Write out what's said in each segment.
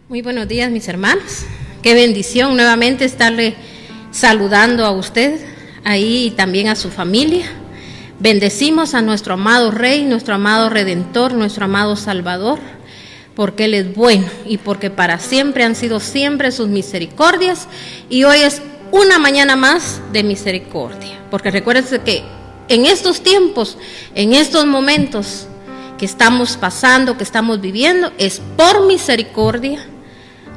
Muy buenos días, mis hermanos. Qué bendición nuevamente estarle saludando a usted ahí y también a su familia. Bendecimos a nuestro amado Rey, nuestro amado Redentor, nuestro amado Salvador, porque Él es bueno y porque para siempre han sido siempre sus misericordias, y hoy es una mañana más de misericordia. Porque recuérdense que en estos tiempos, en estos momentos que estamos pasando, que estamos viviendo, es por misericordia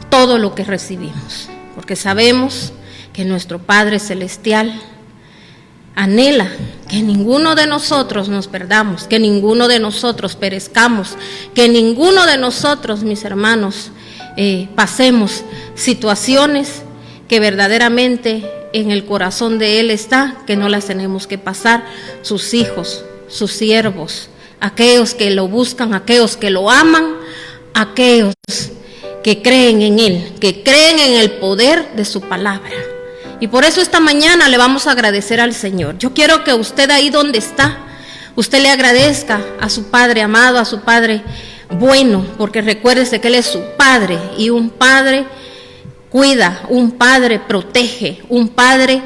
todo lo que recibimos, porque sabemos que nuestro Padre Celestial anhela que ninguno de nosotros nos perdamos, que ninguno de nosotros perezcamos, que ninguno de nosotros, mis hermanos, pasemos situaciones que verdaderamente en el corazón de Él está, que no las tenemos que pasar, sus hijos, sus siervos, aquellos que lo buscan, aquellos que lo aman, aquellos que creen en Él, que creen en el poder de su palabra. Y por eso esta mañana le vamos a agradecer al Señor. Yo quiero que usted ahí donde está, usted le agradezca a su Padre amado, a su Padre bueno, porque recuérdese que Él es su Padre, y un Padre cuida, un Padre protege, un Padre,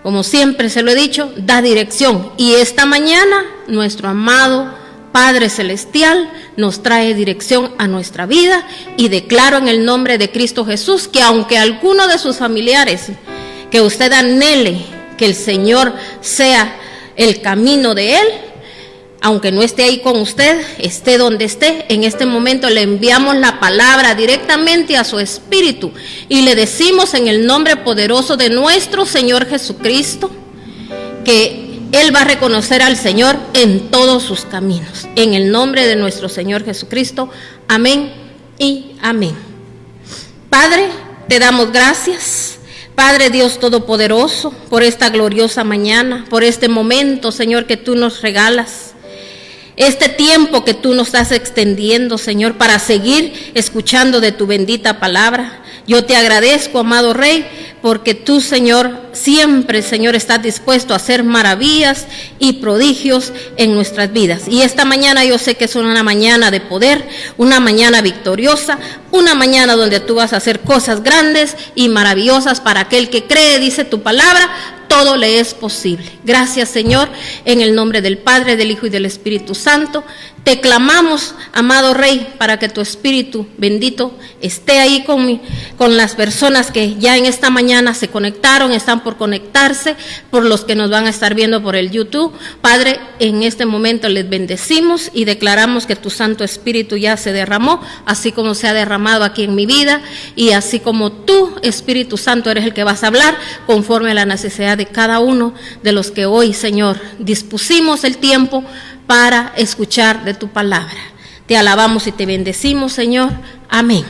como siempre se lo he dicho, da dirección. Y esta mañana nuestro amado Padre Celestial nos trae dirección a nuestra vida, y declaro en el nombre de Cristo Jesús que aunque alguno de sus familiares, que usted anhele que el Señor sea el camino de Él, aunque no esté ahí con usted, esté donde esté, en este momento le enviamos la palabra directamente a su espíritu y le decimos en el nombre poderoso de nuestro Señor Jesucristo que Él va a reconocer al Señor en todos sus caminos. En el nombre de nuestro Señor Jesucristo, amén y amén. Padre, te damos gracias, Padre Dios Todopoderoso, por esta gloriosa mañana, por este momento, Señor, que tú nos regalas, este tiempo que tú nos estás extendiendo, Señor, para seguir escuchando de tu bendita palabra. Yo te agradezco, amado Rey, porque tú, Señor, siempre, Señor, estás dispuesto a hacer maravillas y prodigios en nuestras vidas. Y esta mañana yo sé que es una mañana de poder, una mañana victoriosa, una mañana donde tú vas a hacer cosas grandes y maravillosas para aquel que cree, dice tu palabra. Todo le es posible. Gracias, Señor, en el nombre del Padre, del Hijo y del Espíritu Santo. Te clamamos, amado Rey, para que tu Espíritu bendito esté ahí con las personas que ya en esta mañana se conectaron, están por conectarse, por los que nos van a estar viendo por el YouTube. Padre, en este momento les bendecimos y declaramos que tu Santo Espíritu ya se derramó, así como se ha derramado aquí en mi vida, y así como tú, Espíritu Santo, eres el que vas a hablar conforme a la necesidad de cada uno de los que hoy, Señor, dispusimos el tiempo para escuchar de tu palabra. Te alabamos y te bendecimos, Señor. Amén.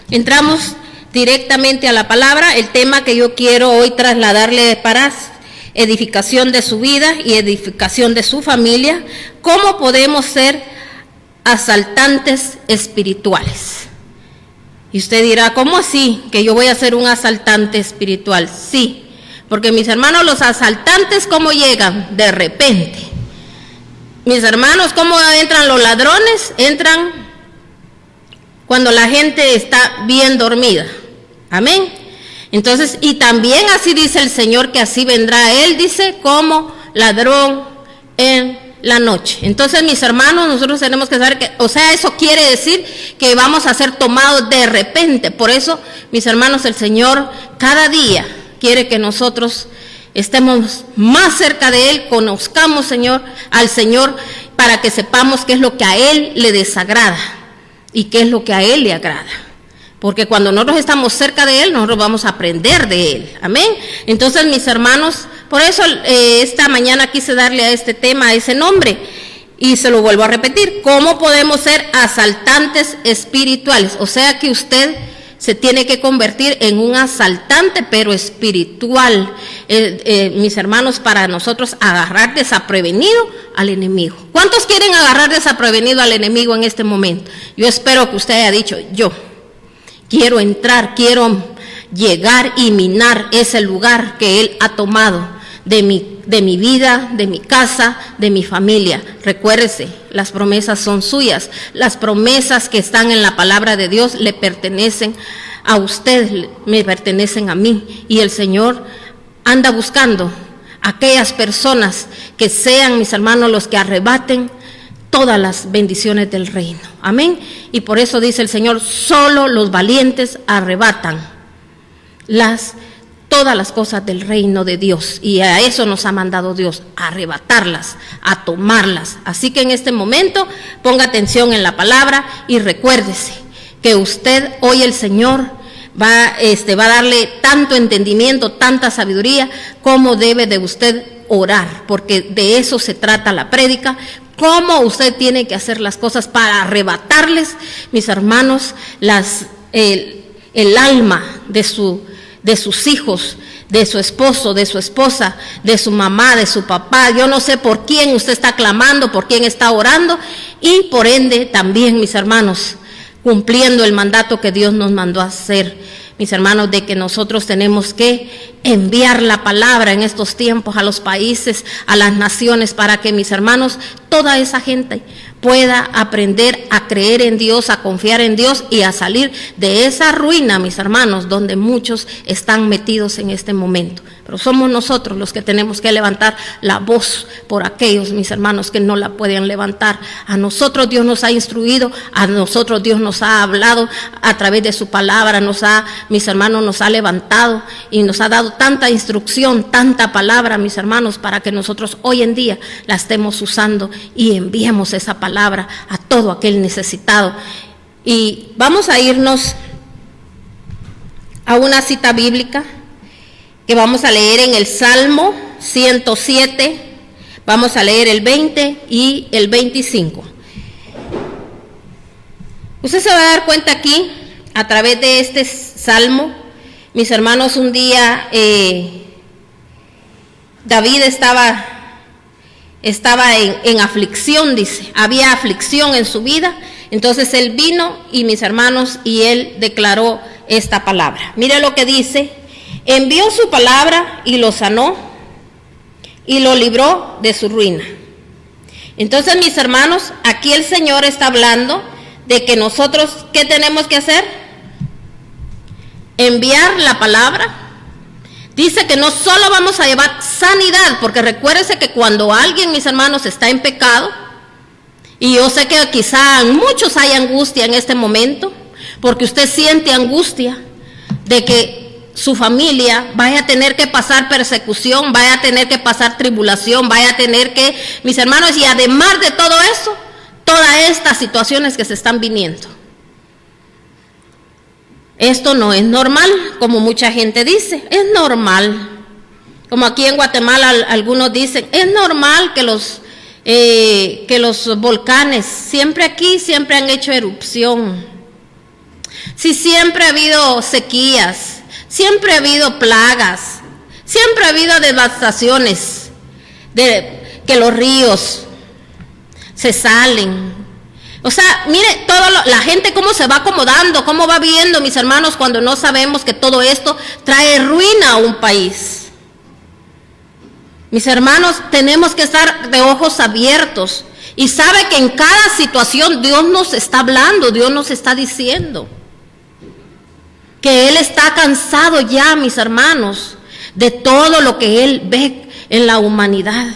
Entramos directamente a la palabra. El tema que yo quiero hoy trasladarle para edificación de su vida y edificación de su familia: ¿cómo podemos ser asaltantes espirituales? Y usted dirá, ¿cómo así que yo voy a ser un asaltante espiritual? Sí, porque mis hermanos, los asaltantes, ¿cómo llegan? De repente. Mis hermanos, ¿cómo entran los ladrones? Entran cuando la gente está bien dormida. Amén. Entonces, y también así dice el Señor, que así vendrá Él, dice, como ladrón en la noche. Entonces, mis hermanos, nosotros tenemos que saber que, o sea, eso quiere decir que vamos a ser tomados de repente. Por eso, mis hermanos, el Señor cada día quiere que nosotros estemos más cerca de Él, conozcamos, Señor, al Señor, para que sepamos qué es lo que a Él le desagrada y qué es lo que a Él le agrada. Porque cuando nosotros estamos cerca de Él, nosotros vamos a aprender de Él. Amén. Entonces, mis hermanos, por eso esta mañana quise darle a este tema ese nombre. Y se lo vuelvo a repetir: ¿cómo podemos ser asaltantes espirituales? O sea que usted se tiene que convertir en un asaltante, pero espiritual, mis hermanos, para nosotros agarrar desaprevenido al enemigo. ¿Cuántos quieren agarrar desaprevenido al enemigo en este momento? Yo espero que usted haya dicho: yo quiero entrar, quiero llegar y minar ese lugar que él ha tomado de mi vida, de mi casa, de mi familia. Recuérdese, las promesas son suyas. Las promesas que están en la palabra de Dios le pertenecen a usted, me pertenecen a mí. Y el Señor anda buscando aquellas personas que sean, mis hermanos, los que arrebaten todas las bendiciones del reino. Amén. Y por eso dice el Señor, solo los valientes arrebatan todas las cosas del reino de Dios. Y a eso nos ha mandado Dios, a arrebatarlas, a tomarlas. Así que en este momento ponga atención en la palabra y recuérdese que usted, hoy el Señor va a darle tanto entendimiento, tanta sabiduría, como debe de usted orar, porque de eso se trata la prédica. Cómo usted tiene que hacer las cosas para arrebatarles, mis hermanos, el alma de sus hijos, de su esposo, de su esposa, de su mamá, de su papá. Yo no sé por quién usted está clamando, por quién está orando, y por ende también, mis hermanos, cumpliendo el mandato que Dios nos mandó a hacer, mis hermanos, de que nosotros tenemos que enviar la palabra en estos tiempos a los países, a las naciones, para que, mis hermanos, toda esa gente pueda aprender a creer en Dios, a confiar en Dios y a salir de esa ruina, mis hermanos, donde muchos están metidos en este momento. Pero somos nosotros los que tenemos que levantar la voz por aquellos, mis hermanos, que no la pueden levantar. A nosotros Dios nos ha instruido, a nosotros Dios nos ha hablado a través de su palabra, mis hermanos, nos ha levantado y nos ha dado tanta instrucción, tanta palabra, mis hermanos, para que nosotros hoy en día la estemos usando y enviemos esa palabra a todo aquel necesitado. Y vamos a irnos a una cita bíblica que vamos a leer en el Salmo 107, vamos a leer el 20 y el 25. Usted se va a dar cuenta aquí, a través de este salmo, mis hermanos, un día David estaba en aflicción, dice, había aflicción en su vida. Entonces él vino, y mis hermanos, y él declaró esta palabra. Mire lo que dice: envió su palabra y lo sanó y lo libró de su ruina. Entonces, mis hermanos, aquí el Señor está hablando de que nosotros, ¿qué tenemos que hacer? Enviar la palabra. Dice que no solo vamos a llevar sanidad, porque recuérdense que cuando alguien, mis hermanos, está en pecado, y yo sé que quizá muchos hay angustia en este momento, porque usted siente angustia de que su familia vaya a tener que pasar persecución, vaya a tener que pasar tribulación, vaya a tener que, mis hermanos, y además de todo eso, todas estas situaciones que se están viniendo. Esto no es normal, como mucha gente dice, es normal. Como aquí en Guatemala algunos dicen, es normal que los volcanes, siempre han hecho erupción. Si siempre ha habido sequías, siempre ha habido plagas, siempre ha habido devastaciones, que los ríos se salen. O sea, mire, la gente cómo se va acomodando, cómo va viendo, mis hermanos, cuando no sabemos que todo esto trae ruina a un país. Mis hermanos, tenemos que estar de ojos abiertos y sabe que en cada situación Dios nos está hablando, Dios nos está diciendo que Él está cansado ya, mis hermanos, de todo lo que Él ve en la humanidad.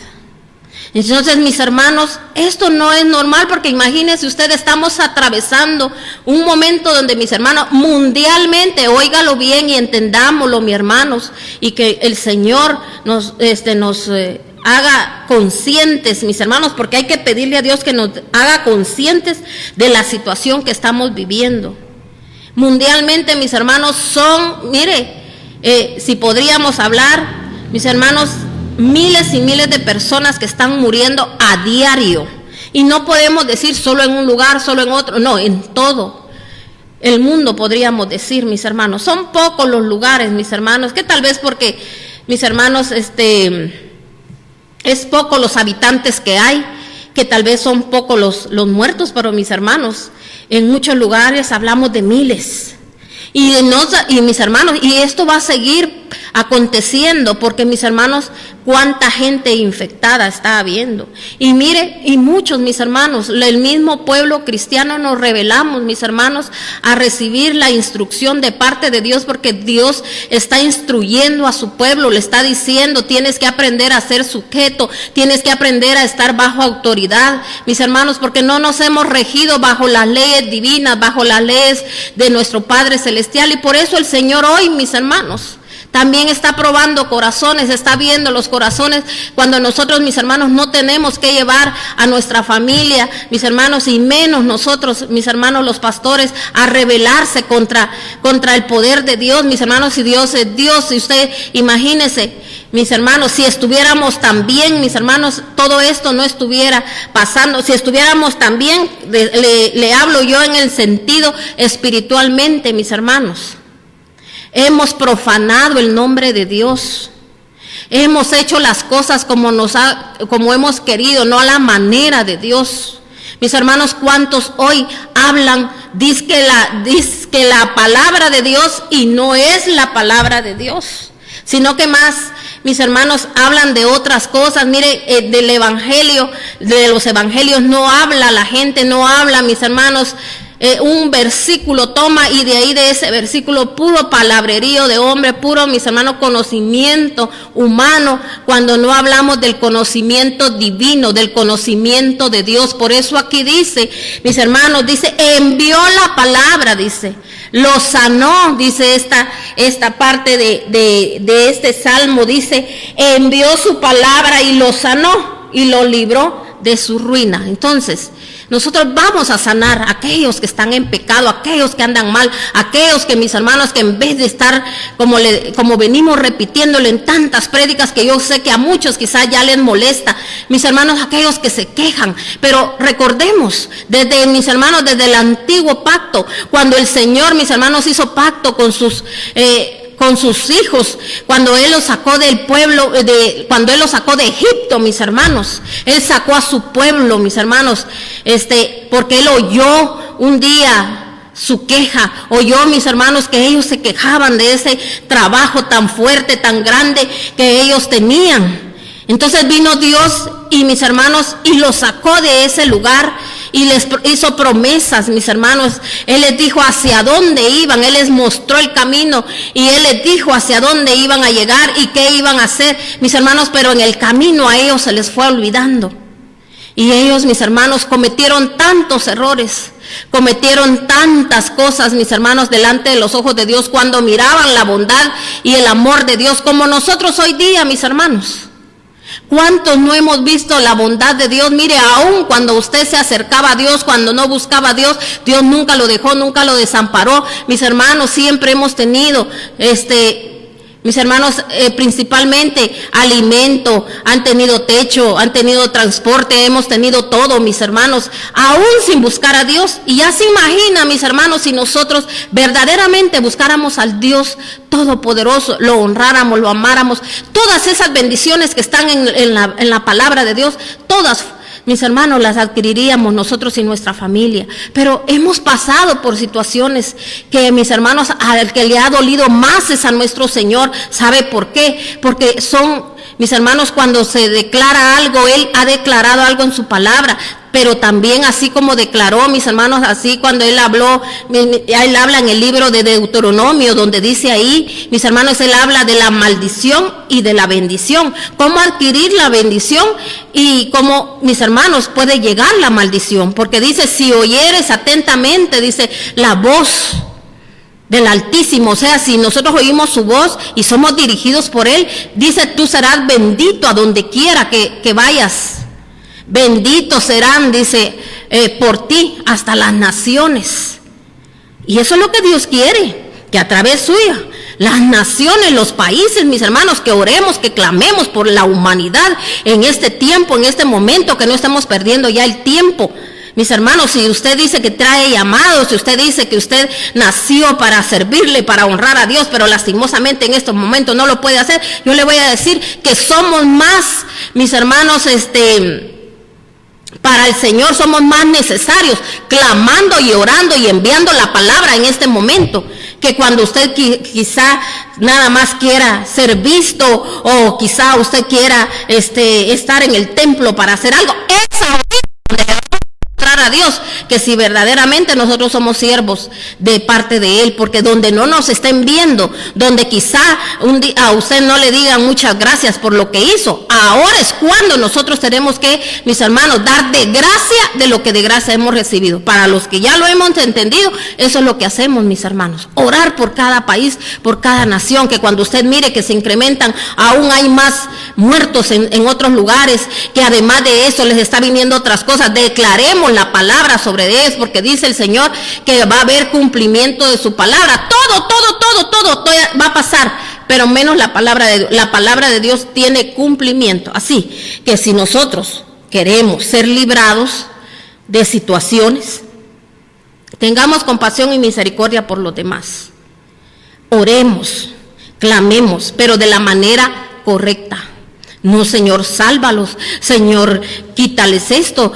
Entonces, mis hermanos, esto no es normal, porque imagínense usted, estamos atravesando un momento donde, mis hermanos, mundialmente, óigalo bien y entendámoslo, mis hermanos, y que el Señor nos haga conscientes, mis hermanos, porque hay que pedirle a Dios que nos haga conscientes de la situación que estamos viviendo. Mundialmente, mis hermanos, si podríamos hablar, mis hermanos, miles y miles de personas que están muriendo a diario. Y no podemos decir solo en un lugar, solo en otro, no, en todo el mundo podríamos decir, mis hermanos. Son pocos los lugares, mis hermanos, que tal vez porque, mis hermanos, es poco los habitantes que hay, que tal vez son pocos los muertos, pero mis hermanos, en muchos lugares hablamos de miles. Y mis hermanos, y esto va a seguir aconteciendo, porque mis hermanos, cuánta gente infectada está habiendo. Y mire, y muchos, mis hermanos, el mismo pueblo cristiano nos rebelamos, mis hermanos, a recibir la instrucción de parte de Dios, porque Dios está instruyendo a su pueblo, le está diciendo, tienes que aprender a ser sujeto, tienes que aprender a estar bajo autoridad, mis hermanos, porque no nos hemos regido bajo las leyes divinas, bajo las leyes de nuestro Padre Celestial, y por eso el Señor hoy, mis hermanos, también está probando corazones, está viendo los corazones cuando nosotros, mis hermanos, no tenemos que llevar a nuestra familia, mis hermanos, y menos nosotros, mis hermanos, los pastores, a rebelarse contra el poder de Dios, mis hermanos. Si Dios es Dios, si usted imagínese, mis hermanos, si estuviéramos tan bien, mis hermanos, todo esto no estuviera pasando. Si estuviéramos tan bien, le hablo yo en el sentido espiritualmente, mis hermanos. Hemos profanado el nombre de Dios. Hemos hecho las cosas como hemos querido, no a la manera de Dios. Mis hermanos, ¿cuántos hoy hablan, dice que la palabra de Dios y no es la palabra de Dios? Sino que más, mis hermanos, hablan de otras cosas. Mire, del evangelio, de los evangelios no habla la gente, no habla, mis hermanos. Un versículo toma y de ahí de ese versículo puro palabrerío de hombre, puro, mis hermanos, conocimiento humano, cuando no hablamos del conocimiento divino, del conocimiento de Dios. Por eso aquí dice, mis hermanos, dice, envió la palabra, dice, lo sanó, dice esta parte de este salmo, dice, envió su palabra y lo sanó y lo libró de su ruina. Entonces, nosotros vamos a sanar a aquellos que están en pecado, aquellos que andan mal, aquellos que, mis hermanos, que en vez de estar como venimos repitiéndole en tantas prédicas, que yo sé que a muchos quizás ya les molesta, mis hermanos, aquellos que se quejan. Pero recordemos, mis hermanos, desde el antiguo pacto, cuando el Señor, mis hermanos, hizo pacto con sus hijos, cuando Él los sacó del pueblo, cuando Él los sacó de Egipto, mis hermanos, Él sacó a su pueblo, mis hermanos, porque Él oyó un día su queja, oyó, mis hermanos, que ellos se quejaban de ese trabajo tan fuerte, tan grande que ellos tenían. Entonces vino Dios y, mis hermanos, y los sacó de ese lugar y les hizo promesas, mis hermanos. Él les dijo hacia dónde iban, Él les mostró el camino y Él les dijo hacia dónde iban a llegar y qué iban a hacer, mis hermanos, pero en el camino a ellos se les fue olvidando. Y ellos, mis hermanos, cometieron tantos errores, cometieron tantas cosas, mis hermanos, delante de los ojos de Dios, cuando miraban la bondad y el amor de Dios, como nosotros hoy día, mis hermanos. ¿Cuántos no hemos visto la bondad de Dios? Mire, aún cuando usted se acercaba a Dios, cuando no buscaba a Dios, Dios nunca lo dejó, nunca lo desamparó. Mis hermanos, siempre hemos tenido, mis hermanos, principalmente alimento, han tenido techo, han tenido transporte, hemos tenido todo, mis hermanos, aún sin buscar a Dios. Y ya se imagina, mis hermanos, si nosotros verdaderamente buscáramos al Dios Todopoderoso, lo honráramos, lo amáramos, todas esas bendiciones que están en la palabra de Dios, todas, mis hermanos, las adquiriríamos nosotros y nuestra familia. Pero hemos pasado por situaciones que, mis hermanos, al que le ha dolido más es a nuestro Señor. ¿Sabe por qué? Porque son, mis hermanos, cuando se declara algo, Él ha declarado algo en su palabra. Pero también, así como declaró, mis hermanos, así cuando Él habla en el libro de Deuteronomio, donde dice ahí, mis hermanos, Él habla de la maldición y de la bendición. ¿Cómo adquirir la bendición y cómo, mis hermanos, puede llegar la maldición? Porque dice, si oyeres atentamente, dice, la voz del Altísimo, o sea, si nosotros oímos su voz y somos dirigidos por Él, dice, tú serás bendito a donde quiera que vayas. Benditos serán, dice, por ti hasta las naciones. Y eso es lo que Dios quiere, que a través suya las naciones, los países, mis hermanos, que oremos, que clamemos por la humanidad en este tiempo, en este momento, que no estamos perdiendo ya el tiempo. Mis hermanos, si usted dice que trae llamados, si usted dice que usted nació para servirle, para honrar a Dios, pero lastimosamente en estos momentos no lo puede hacer, yo le voy a decir que somos más, mis hermanos, para el Señor somos más necesarios, clamando y orando y enviando la palabra en este momento. que cuando usted quizá nada más quiera ser visto, o quizá usted quiera estar en el templo para hacer algo, esa a Dios que si verdaderamente nosotros somos siervos de parte de Él, porque donde no nos estén viendo, donde quizá un día a usted no le digan muchas gracias por lo que hizo, ahora es cuando nosotros tenemos que, mis hermanos, dar de gracia de lo que de gracia hemos recibido. Para los que ya lo hemos entendido, eso es lo que hacemos, mis hermanos, orar por cada país, por cada nación, que cuando usted mire que se incrementan, aún hay más muertos en otros lugares, que además de eso les está viniendo otras cosas, declaremos la palabra sobre ellos, porque dice el Señor que va a haber cumplimiento de su palabra. Todo va a pasar, pero menos la palabra de Dios. La palabra de Dios tiene cumplimiento. Así que si nosotros queremos ser librados de situaciones, tengamos compasión y misericordia por los demás. Oremos, clamemos, pero de la manera correcta. No, Señor, sálvalos, Señor, quítales esto,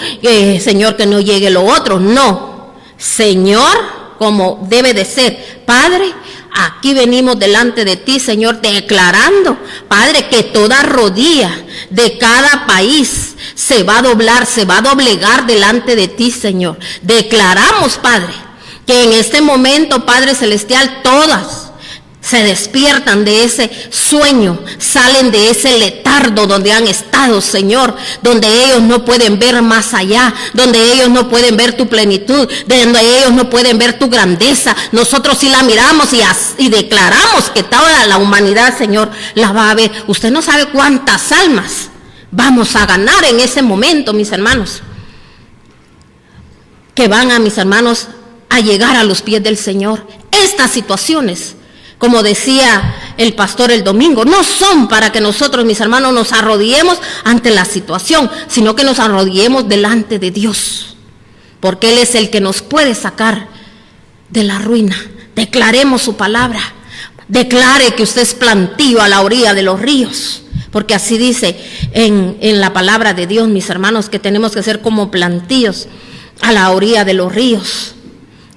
Señor, que no llegue lo otro. No, Señor, como debe de ser. Padre, aquí venimos delante de ti, Señor, declarando, Padre, que toda rodilla de cada país se va a doblar, se va a doblegar delante de ti, Señor. Declaramos, Padre, que en este momento, Padre Celestial, todas se despiertan de ese sueño, salen de ese letardo donde han estado, Señor, donde ellos no pueden ver más allá, donde ellos no pueden ver tu plenitud, donde ellos no pueden ver tu grandeza. Nosotros sí la miramos y declaramos que toda la humanidad, Señor, la va a ver. Usted no sabe cuántas almas vamos a ganar en ese momento, mis hermanos, que van a, mis hermanos, a llegar a los pies del Señor. Estas situaciones, como decía el pastor el domingo, no son para que nosotros, mis hermanos, nos arrodillemos ante la situación, sino que nos arrodillemos delante de Dios, porque Él es el que nos puede sacar de la ruina. Declaremos su palabra. Declare que usted es plantío a la orilla de los ríos, porque así dice en la palabra de Dios, mis hermanos, que tenemos que ser como plantíos a la orilla de los ríos.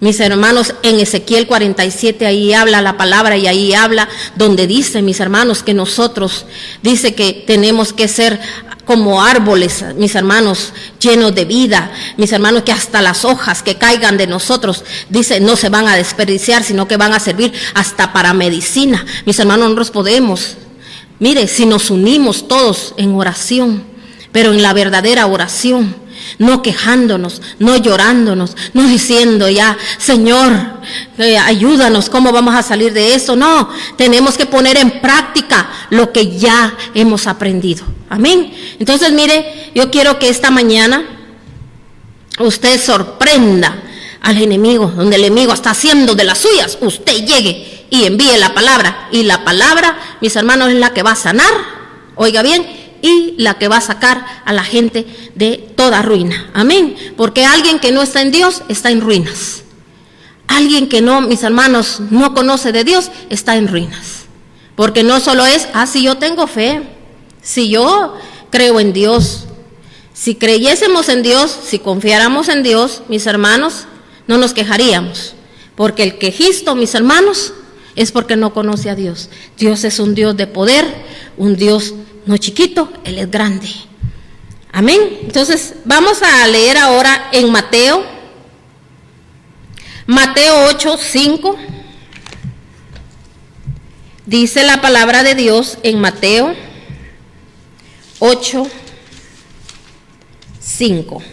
Mis hermanos, en Ezequiel 47 ahí habla la palabra, y ahí habla donde dice, mis hermanos, que nosotros, dice que tenemos que ser como árboles, mis hermanos, llenos de vida, mis hermanos, que hasta las hojas que caigan de nosotros, dice, no se van a desperdiciar, sino que van a servir hasta para medicina. Mis hermanos, nosotros podemos, mire, si nos unimos todos en oración, pero en la verdadera oración, no quejándonos, no llorándonos, no diciendo ya, Señor, ayúdanos, ¿cómo vamos a salir de eso? No, tenemos que poner en práctica lo que ya hemos aprendido. Amén. Entonces, mire, yo quiero que esta mañana usted sorprenda al enemigo, donde el enemigo está haciendo de las suyas, usted llegue y envíe la palabra. Y la palabra, mis hermanos, es la que va a sanar, oiga bien, y la que va a sacar a la gente de toda ruina. Amén. Porque alguien que no está en Dios está en ruinas. Alguien que no, mis hermanos, no conoce de Dios está en ruinas. Porque no solo es, si yo tengo fe, si yo creo en Dios, si creyésemos en Dios, si confiáramos en Dios, mis hermanos, no nos quejaríamos. Porque el quejisto, mis hermanos, es porque no conoce a Dios. Dios es un Dios de poder, un Dios no chiquito, Él es grande. Amén. Entonces, vamos a leer ahora en Mateo 8:5. Dice la palabra de Dios en Mateo 8:5.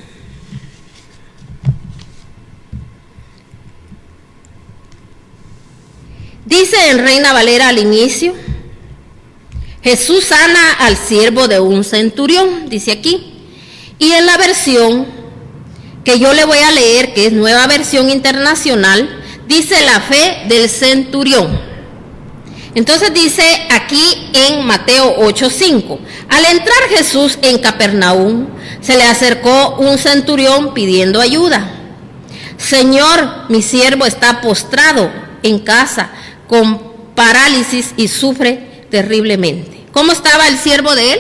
Dice en Reina Valera al inicio: Jesús sana al siervo de un centurión, dice aquí. Y en la versión que yo le voy a leer, que es Nueva Versión Internacional, dice la fe del centurión. Entonces dice aquí en Mateo 8:5: al entrar Jesús en Capernaum, se le acercó un centurión pidiendo ayuda. Señor, mi siervo está postrado en casa con parálisis y sufre terriblemente. ¿Cómo estaba el siervo de él?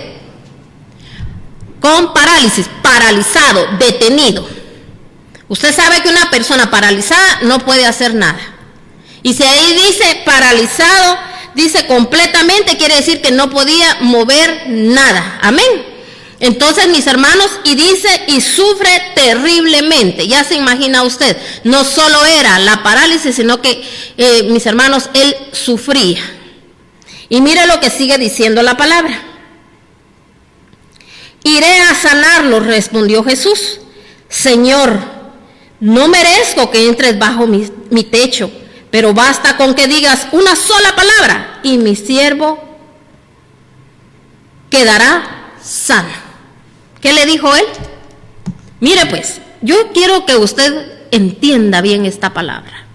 Con parálisis, paralizado, detenido. Usted sabe que una persona paralizada no puede hacer nada. Y si ahí dice paralizado, dice completamente, quiere decir que no podía mover nada. Amén. Entonces, mis hermanos, y dice, y sufre terriblemente. Ya se imagina usted, no solo era la parálisis, sino que, mis hermanos, él sufría. Y mire lo que sigue diciendo la palabra. Iré a sanarlo, respondió Jesús. Señor, no merezco que entres bajo mi techo, pero basta con que digas una sola palabra y mi siervo quedará sano. ¿Qué le dijo él? Mire pues, yo quiero que usted entienda bien esta palabra.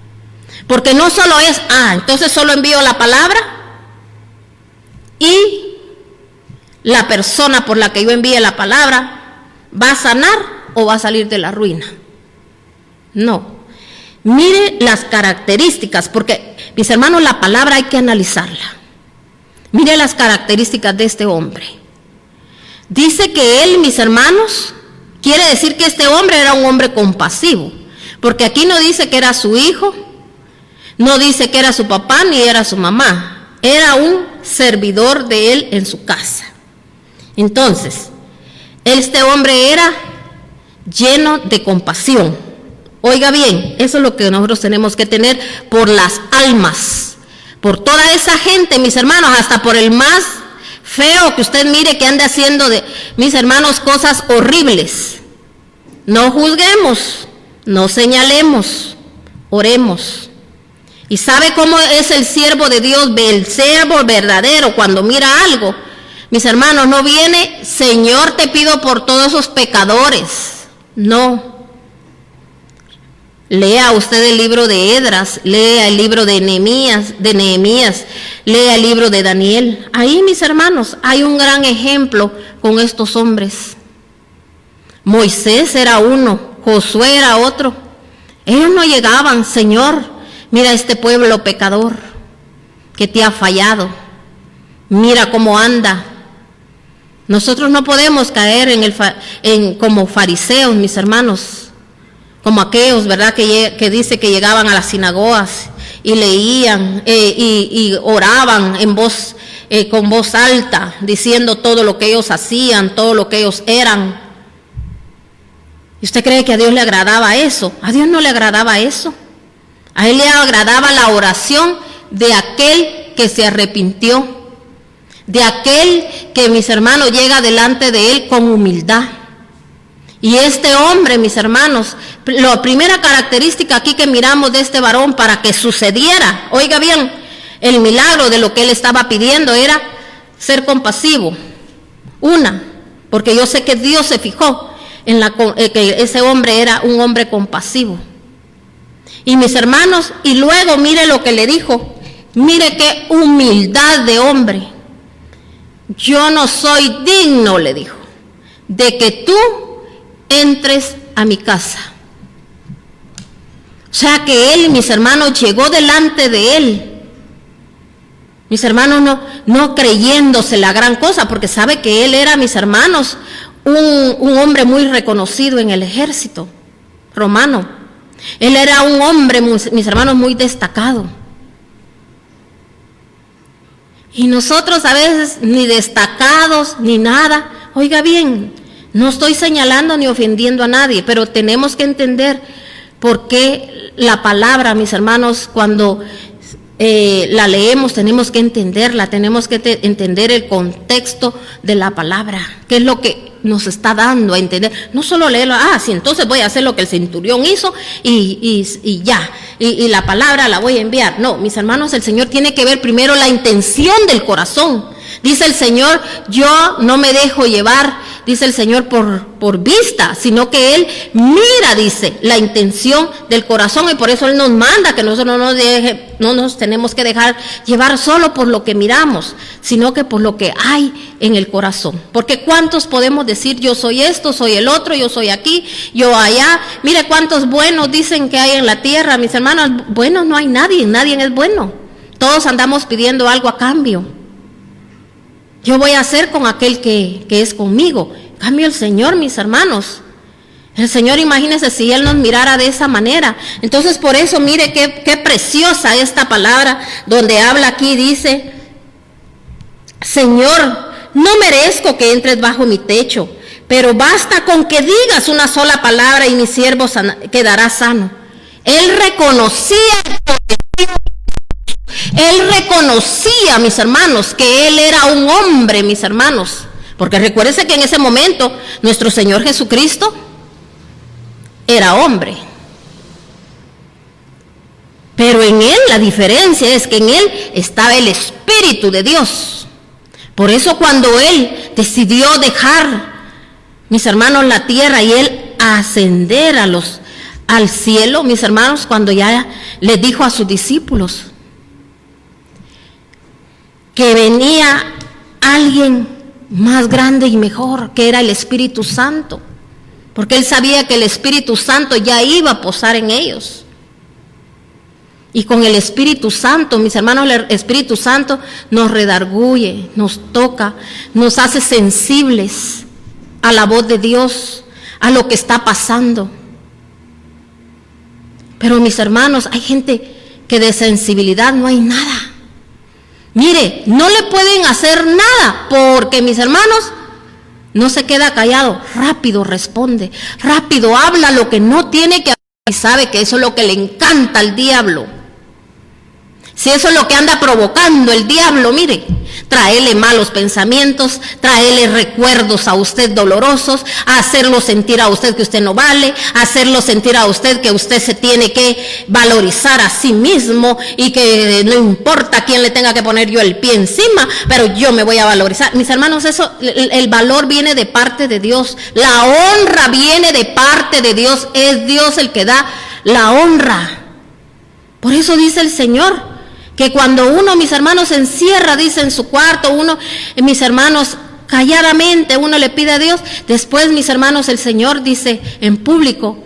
Porque no solo es, entonces solo envío la palabra y la persona por la que yo envíe la palabra va a sanar o va a salir de la ruina. No. Mire las características, porque, mis hermanos, la palabra hay que analizarla. Mire las características de este hombre. Dice que él, mis hermanos, quiere decir que este hombre era un hombre compasivo, porque aquí no dice que era su hijo, no dice que era su papá ni era su mamá, era un servidor de él en su casa. Entonces, este hombre era lleno de compasión. Oiga bien, eso es lo que nosotros tenemos que tener por las almas, por toda esa gente, mis hermanos, hasta por el más feo que usted mire que ande haciendo, mis hermanos, cosas horribles. No juzguemos, no señalemos, oremos. ¿Y sabe cómo es el siervo de Dios, el siervo verdadero, cuando mira algo? Mis hermanos, no viene, Señor, te pido por todos esos pecadores. No. Lea usted el libro de Esdras, lea el libro de Nehemías, lea el libro de Daniel. Ahí, mis hermanos, hay un gran ejemplo con estos hombres. Moisés era uno, Josué era otro. Ellos no llegaban, Señor, mira este pueblo pecador que te ha fallado. Mira cómo anda. Nosotros no podemos caer como fariseos, mis hermanos, como aquellos, ¿verdad?, que dice que llegaban a las sinagogas y leían y oraban con voz alta, diciendo todo lo que ellos hacían, todo lo que ellos eran. ¿Y usted cree que a Dios le agradaba eso? A Dios no le agradaba eso. A Él le agradaba la oración de aquel que se arrepintió, de aquel que, mis hermanos, llega delante de Él con humildad. Y este hombre, mis hermanos, la primera característica aquí que miramos de este varón para que sucediera, oiga bien, el milagro de lo que él estaba pidiendo era ser compasivo. Porque yo sé que Dios se fijó en que ese hombre era un hombre compasivo. Y mis hermanos, y luego mire lo que le dijo, mire qué humildad de hombre. Yo no soy digno, le dijo, de que tú entres a mi casa. O sea que él, mis hermanos, llegó delante de él. Mis hermanos, no creyéndose la gran cosa, porque sabe que él era, mis hermanos, un hombre muy reconocido en el ejército romano. Él era un hombre, mis hermanos, muy destacado. Y nosotros a veces ni destacados ni nada. Oiga bien, no estoy señalando ni ofendiendo a nadie, pero tenemos que entender por qué la palabra, mis hermanos, cuando la leemos, tenemos que entenderla, tenemos que entender el contexto de la palabra, qué es lo que nos está dando a entender. No solo leerlo, sí, entonces voy a hacer lo que el centurión hizo y ya, y la palabra la voy a enviar. No, mis hermanos, el Señor tiene que ver primero la intención del corazón. Dice el Señor, yo no me dejo llevar, dice el Señor, por vista, sino que Él mira, dice, la intención del corazón, y por eso Él nos manda que nosotros no nos tenemos que dejar llevar solo por lo que miramos, sino que por lo que hay en el corazón. Porque ¿cuántos podemos decir, yo soy esto, soy el otro, yo soy aquí, yo allá? Mire cuántos buenos dicen que hay en la tierra, mis hermanos. Buenos no hay nadie es bueno. Todos andamos pidiendo algo a cambio. Yo voy a hacer con aquel que es conmigo. En cambio el Señor, mis hermanos, El Señor, imagínese si Él nos mirara de esa manera. Entonces, por eso, mire qué preciosa esta palabra, donde habla aquí, dice: Señor, no merezco que entres bajo mi techo, pero basta con que digas una sola palabra y mi siervo quedará sano. Él reconocía, mis hermanos, que Él era un hombre, mis hermanos. Porque recuérdense que en ese momento nuestro Señor Jesucristo era hombre. Pero en Él la diferencia es que en Él estaba el Espíritu de Dios. Por eso cuando Él decidió dejar, mis hermanos, la tierra y Él ascender al cielo, mis hermanos, cuando ya le dijo a sus discípulos que venía alguien más grande y mejor, que era el Espíritu Santo, porque Él sabía que el Espíritu Santo ya iba a posar en ellos. Y con el Espíritu Santo, mis hermanos, el Espíritu Santo nos redarguye, nos toca, nos hace sensibles a la voz de Dios, a lo que está pasando. Pero mis hermanos, hay gente que de sensibilidad no hay nada. Mire, no le pueden hacer nada, porque mis hermanos, no se queda callado, rápido responde, rápido habla lo que no tiene que hablar, y sabe que eso es lo que le encanta al diablo. Si eso es lo que anda provocando el diablo, mire, traerle malos pensamientos, traerle recuerdos a usted dolorosos, hacerlo sentir a usted que usted no vale, hacerlo sentir a usted que usted se tiene que valorizar a sí mismo y que no importa quién le tenga que poner yo el pie encima, pero yo me voy a valorizar. Mis hermanos, eso, el valor viene de parte de Dios, la honra viene de parte de Dios, es Dios el que da la honra. Por eso dice el Señor, que cuando uno, mis hermanos, se encierra, dice, en su cuarto, uno, mis hermanos, calladamente uno le pide a Dios, después, mis hermanos, el Señor dice en público,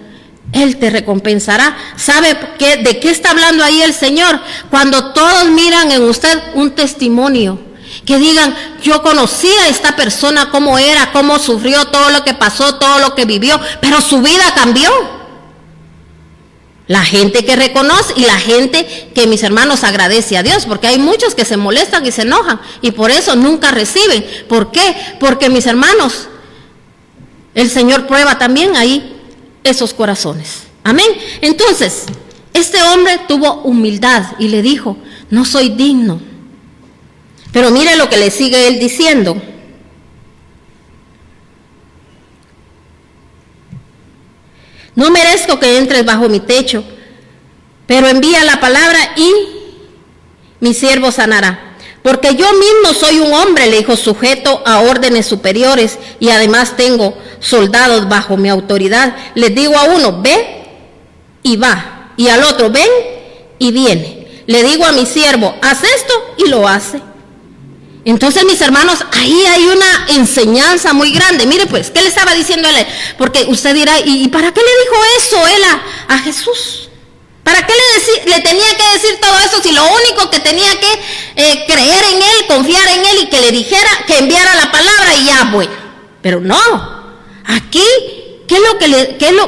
Él te recompensará. ¿Sabe de qué está hablando ahí el Señor? Cuando todos miran en usted un testimonio, que digan, yo conocí a esta persona, cómo era, cómo sufrió, todo lo que pasó, todo lo que vivió, pero su vida cambió. La gente que reconoce y la gente que, mis hermanos, agradece a Dios, porque hay muchos que se molestan y se enojan y por eso nunca reciben. ¿Por qué? Porque, mis hermanos, el Señor prueba también ahí esos corazones. Amén. Entonces, este hombre tuvo humildad y le dijo, no soy digno. Pero mire lo que le sigue él diciendo. No merezco que entres bajo mi techo, pero envía la palabra y mi siervo sanará. Porque yo mismo soy un hombre, le dijo, sujeto a órdenes superiores y además tengo soldados bajo mi autoridad. Les digo a uno, ve y va, y al otro, ven y viene. Le digo a mi siervo, haz esto y lo hace. Entonces, mis hermanos, ahí hay una enseñanza muy grande. Mire pues, ¿qué le estaba diciendo él? Porque usted dirá, ¿y para qué le dijo eso él a Jesús? ¿Para qué le tenía que decir todo eso si lo único que tenía que creer en Él, confiar en Él y que le dijera, que enviara la palabra y ya, bueno? Pero no, aquí,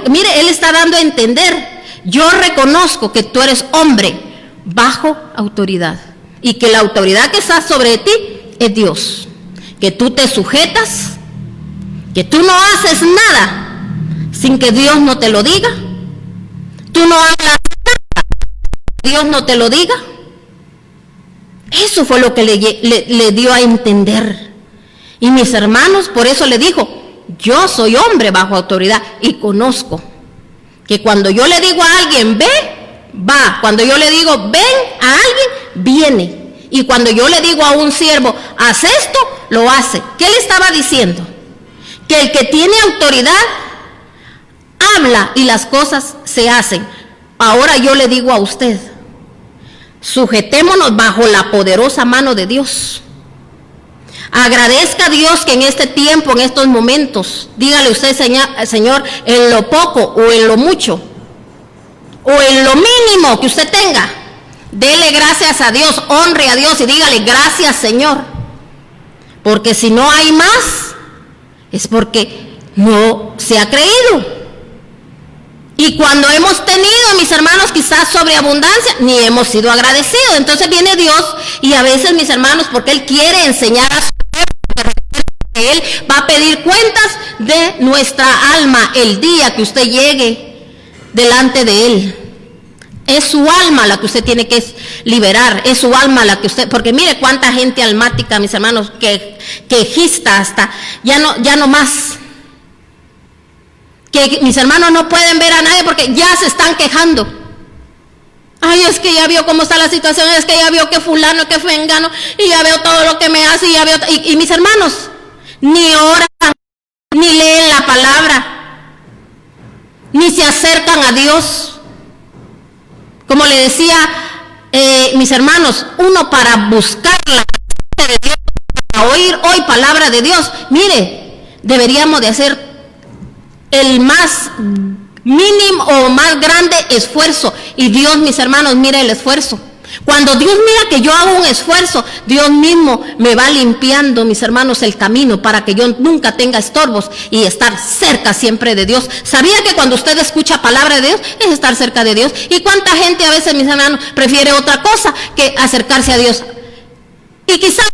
mire, Él está dando a entender, yo reconozco que tú eres hombre bajo autoridad y que la autoridad que está sobre ti es Dios, que tú te sujetas, que tú no haces nada sin que Dios no te lo diga, tú no hablas nada, Dios no te lo diga. Eso fue lo que le dio a entender. Y mis hermanos, por eso le dijo, yo soy hombre bajo autoridad y conozco que cuando yo le digo a alguien, ve, va, cuando yo le digo, ven a alguien, viene. Y cuando yo le digo a un siervo, haz esto, lo hace. ¿Qué le estaba diciendo? Que el que tiene autoridad habla y las cosas se hacen. Ahora yo le digo a usted, sujetémonos bajo la poderosa mano de Dios. Agradezca a Dios que en este tiempo, en estos momentos, dígale usted, Señor, en lo poco o en lo mucho, o en lo mínimo que usted tenga, dele gracias a Dios, honre a Dios y dígale gracias, Señor. Porque si no hay más, es porque no se ha creído. Y cuando hemos tenido, mis hermanos, quizás sobreabundancia, ni hemos sido agradecidos. Entonces viene Dios y a veces, mis hermanos, porque Él quiere enseñar a su pueblo que Él va a pedir cuentas de nuestra alma el día que usted llegue delante de Él. Es su alma la que usted tiene que liberar, es su alma la que usted, porque mire cuánta gente almática, mis hermanos, quejista hasta, ya no más. Que mis hermanos no pueden ver a nadie porque ya se están quejando. Ay, es que ya vio cómo está la situación, es que ya vio que fulano, que fengano, y ya veo todo lo que me hace, y ya veo, y mis hermanos, ni oran, ni leen la palabra, ni se acercan a Dios. Como le decía, mis hermanos, uno para buscar la presencia de Dios, para oír hoy palabra de Dios, mire, deberíamos de hacer el más mínimo o más grande esfuerzo. Y Dios, mis hermanos, mira el esfuerzo. Cuando Dios mira que yo hago un esfuerzo, Dios mismo me va limpiando, mis hermanos, el camino para que yo nunca tenga estorbos y estar cerca siempre de Dios. ¿Sabía que cuando usted escucha palabra de Dios es estar cerca de Dios? ¿Y cuánta gente a veces, mis hermanos, prefiere otra cosa que acercarse a Dios? Y quizás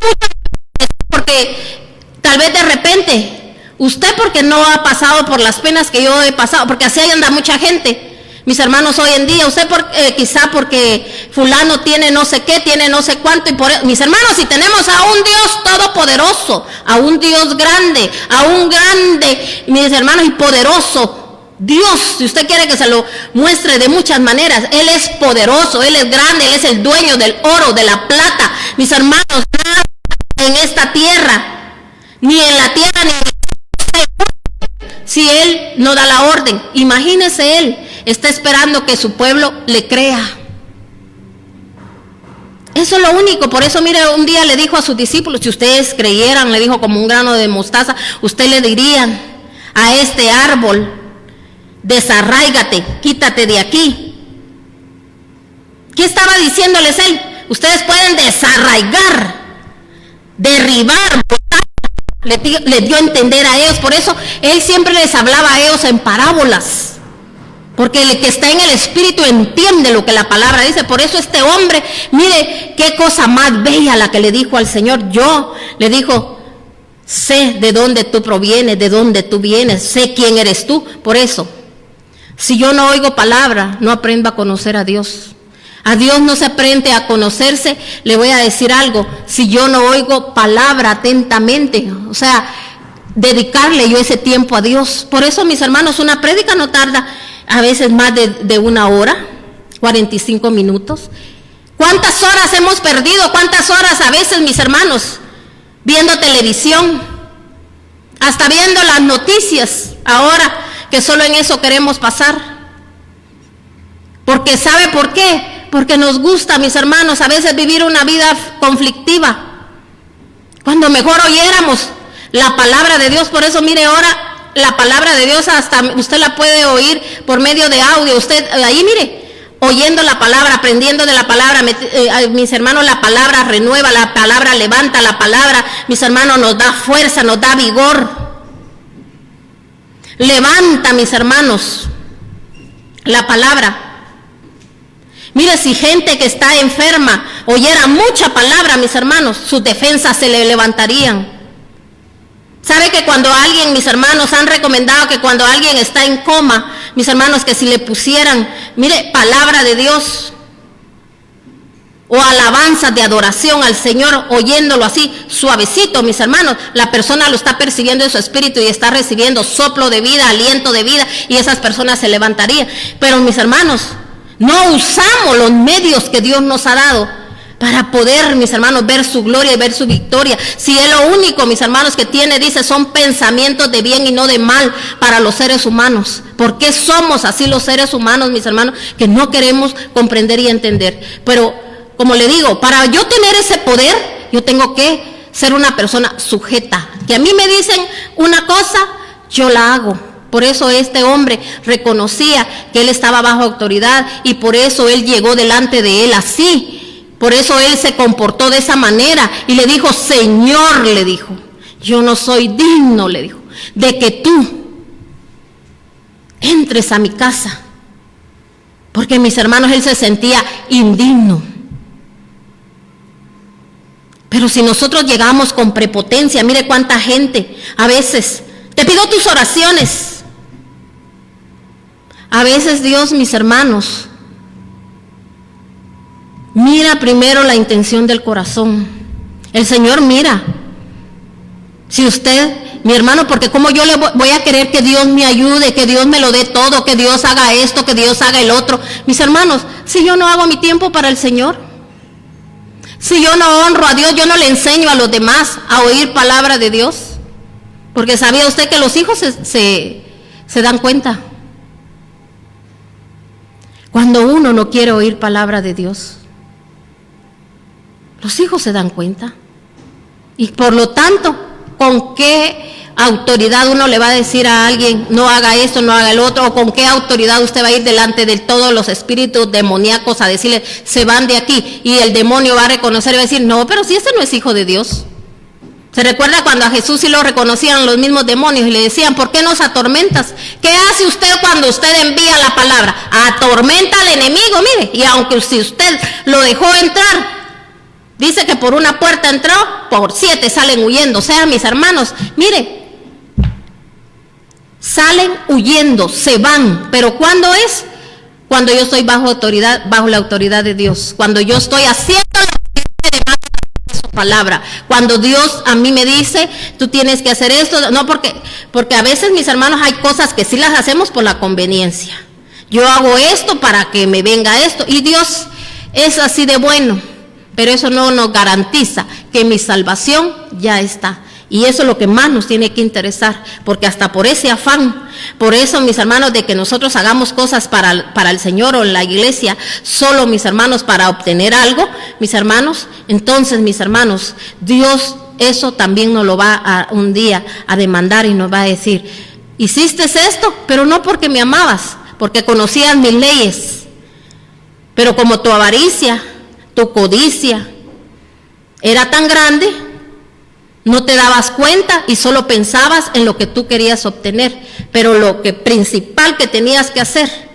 porque tal vez de repente usted, porque no ha pasado por las penas que yo he pasado, porque así anda mucha gente, mis hermanos, hoy en día, usted quizá porque fulano tiene no sé qué, tiene no sé cuánto, y mis hermanos, si tenemos a un Dios todopoderoso, a un Dios grande, mis hermanos, y poderoso, Dios, si usted quiere que se lo muestre de muchas maneras, Él es poderoso, Él es grande, Él es el dueño del oro, de la plata, mis hermanos, nada en esta tierra, ni en la tierra, ni en la si Él no da la orden. Imagínese, Él está esperando que su pueblo le crea. Eso es lo único. Por eso, mire, un día le dijo a sus discípulos, si ustedes creyeran, le dijo, como un grano de mostaza, usted le dirían a este árbol, desarráigate, quítate de aquí. ¿Qué estaba diciéndoles Él? Ustedes pueden desarraigar, derribar, le dio a entender a ellos. Por eso Él siempre les hablaba a ellos en parábolas, porque el que está en el Espíritu entiende lo que la palabra dice. Por eso este hombre, mire qué cosa más bella la que le dijo al Señor. Le dijo, sé de dónde tú provienes, de dónde tú vienes, sé quién eres tú. Por eso, si yo no oigo palabra, no aprendo a conocer a Dios. A Dios no se aprende a conocerse. Le voy a decir algo, si yo no oigo palabra atentamente, o sea, dedicarle yo ese tiempo a Dios. Por eso, mis hermanos, una prédica no tarda a veces más de 1 hora, 45 minutos. ¿Cuántas horas hemos perdido? ¿Cuántas horas a veces, mis hermanos, viendo televisión? Hasta viendo las noticias, ahora que solo en eso queremos pasar. Porque ¿sabe por qué? Porque nos gusta, mis hermanos, a veces vivir una vida conflictiva, cuando mejor oyéramos la palabra de Dios. Por eso, mire, ahora la palabra de Dios hasta usted la puede oír por medio de audio. Usted ahí, mire, oyendo la palabra, aprendiendo de la palabra, mis hermanos, la palabra renueva, la palabra levanta, la palabra, mis hermanos, nos da fuerza, nos da vigor. Levanta, mis hermanos, la palabra. Mire, si gente que está enferma oyera mucha palabra, mis hermanos, sus defensas se le levantarían. ¿Sabe que cuando alguien, mis hermanos, han recomendado que cuando alguien está en coma, mis hermanos, que si le pusieran, mire, palabra de Dios o alabanzas de adoración al Señor, oyéndolo así, suavecito, mis hermanos, la persona lo está percibiendo en su espíritu y está recibiendo soplo de vida, aliento de vida, y esas personas se levantarían. Pero, mis hermanos, no usamos los medios que Dios nos ha dado para poder, mis hermanos, ver su gloria y ver su victoria. Si es lo único, mis hermanos, que tiene, dice, son pensamientos de bien y no de mal para los seres humanos. ¿Por qué somos así los seres humanos, mis hermanos, que no queremos comprender y entender? Pero, como le digo, para yo tener ese poder, yo tengo que ser una persona sujeta. Que a mí me dicen una cosa, yo la hago. Por eso este hombre reconocía que él estaba bajo autoridad y por eso él llegó delante de él así. Por eso él se comportó de esa manera y le dijo, Señor, le dijo, yo no soy digno, le dijo, de que tú entres a mi casa. Porque mis hermanos, él se sentía indigno. Pero si nosotros llegamos con prepotencia, mire cuánta gente, a veces, te pido tus oraciones. A veces Dios, mis hermanos, mira primero la intención del corazón. El Señor mira. Si usted, mi hermano, porque como yo le voy a querer que Dios me ayude, que Dios me lo dé todo, que Dios haga esto, que Dios haga el otro. Mis hermanos, si yo no hago mi tiempo para el Señor, si yo no honro a Dios, yo no le enseño a los demás a oír palabra de Dios. Porque sabía usted que los hijos se dan cuenta. Cuando uno no quiere oír palabra de Dios, los hijos se dan cuenta. Y por lo tanto, ¿con qué autoridad uno le va a decir a alguien, no haga esto, no haga el otro? ¿O con qué autoridad usted va a ir delante de todos los espíritus demoníacos a decirle, se van de aquí? Y el demonio va a reconocer y va a decir, no, pero si este no es hijo de Dios. ¿Se recuerda cuando a Jesús sí lo reconocían los mismos demonios y le decían, ¿por qué nos atormentas? ¿Qué hace usted cuando usted envía la palabra? Atormenta al enemigo, mire, y aunque si usted lo dejó entrar, dice que por una puerta entró, por 7 salen huyendo. O sea, mis hermanos, mire, salen huyendo, se van. Pero ¿cuándo es? Cuando yo estoy bajo autoridad, bajo la autoridad de Dios. Cuando yo estoy haciendo su palabra. Cuando Dios a mí me dice, tú tienes que hacer esto. No, porque a veces, mis hermanos, hay cosas que sí las hacemos por la conveniencia. Yo hago esto para que me venga esto. Y Dios es así de bueno. Pero eso no nos garantiza que mi salvación ya está. Y eso es lo que más nos tiene que interesar, porque hasta por ese afán, por eso, mis hermanos, de que nosotros hagamos cosas para el Señor o en la iglesia, solo, mis hermanos, para obtener algo, mis hermanos, entonces, mis hermanos, Dios eso también nos lo va a un día a demandar y nos va a decir, hiciste esto, pero no porque me amabas, porque conocías mis leyes, pero como tu avaricia, tu codicia era tan grande, no te dabas cuenta y solo pensabas en lo que tú querías obtener, pero lo que principal que tenías que hacer,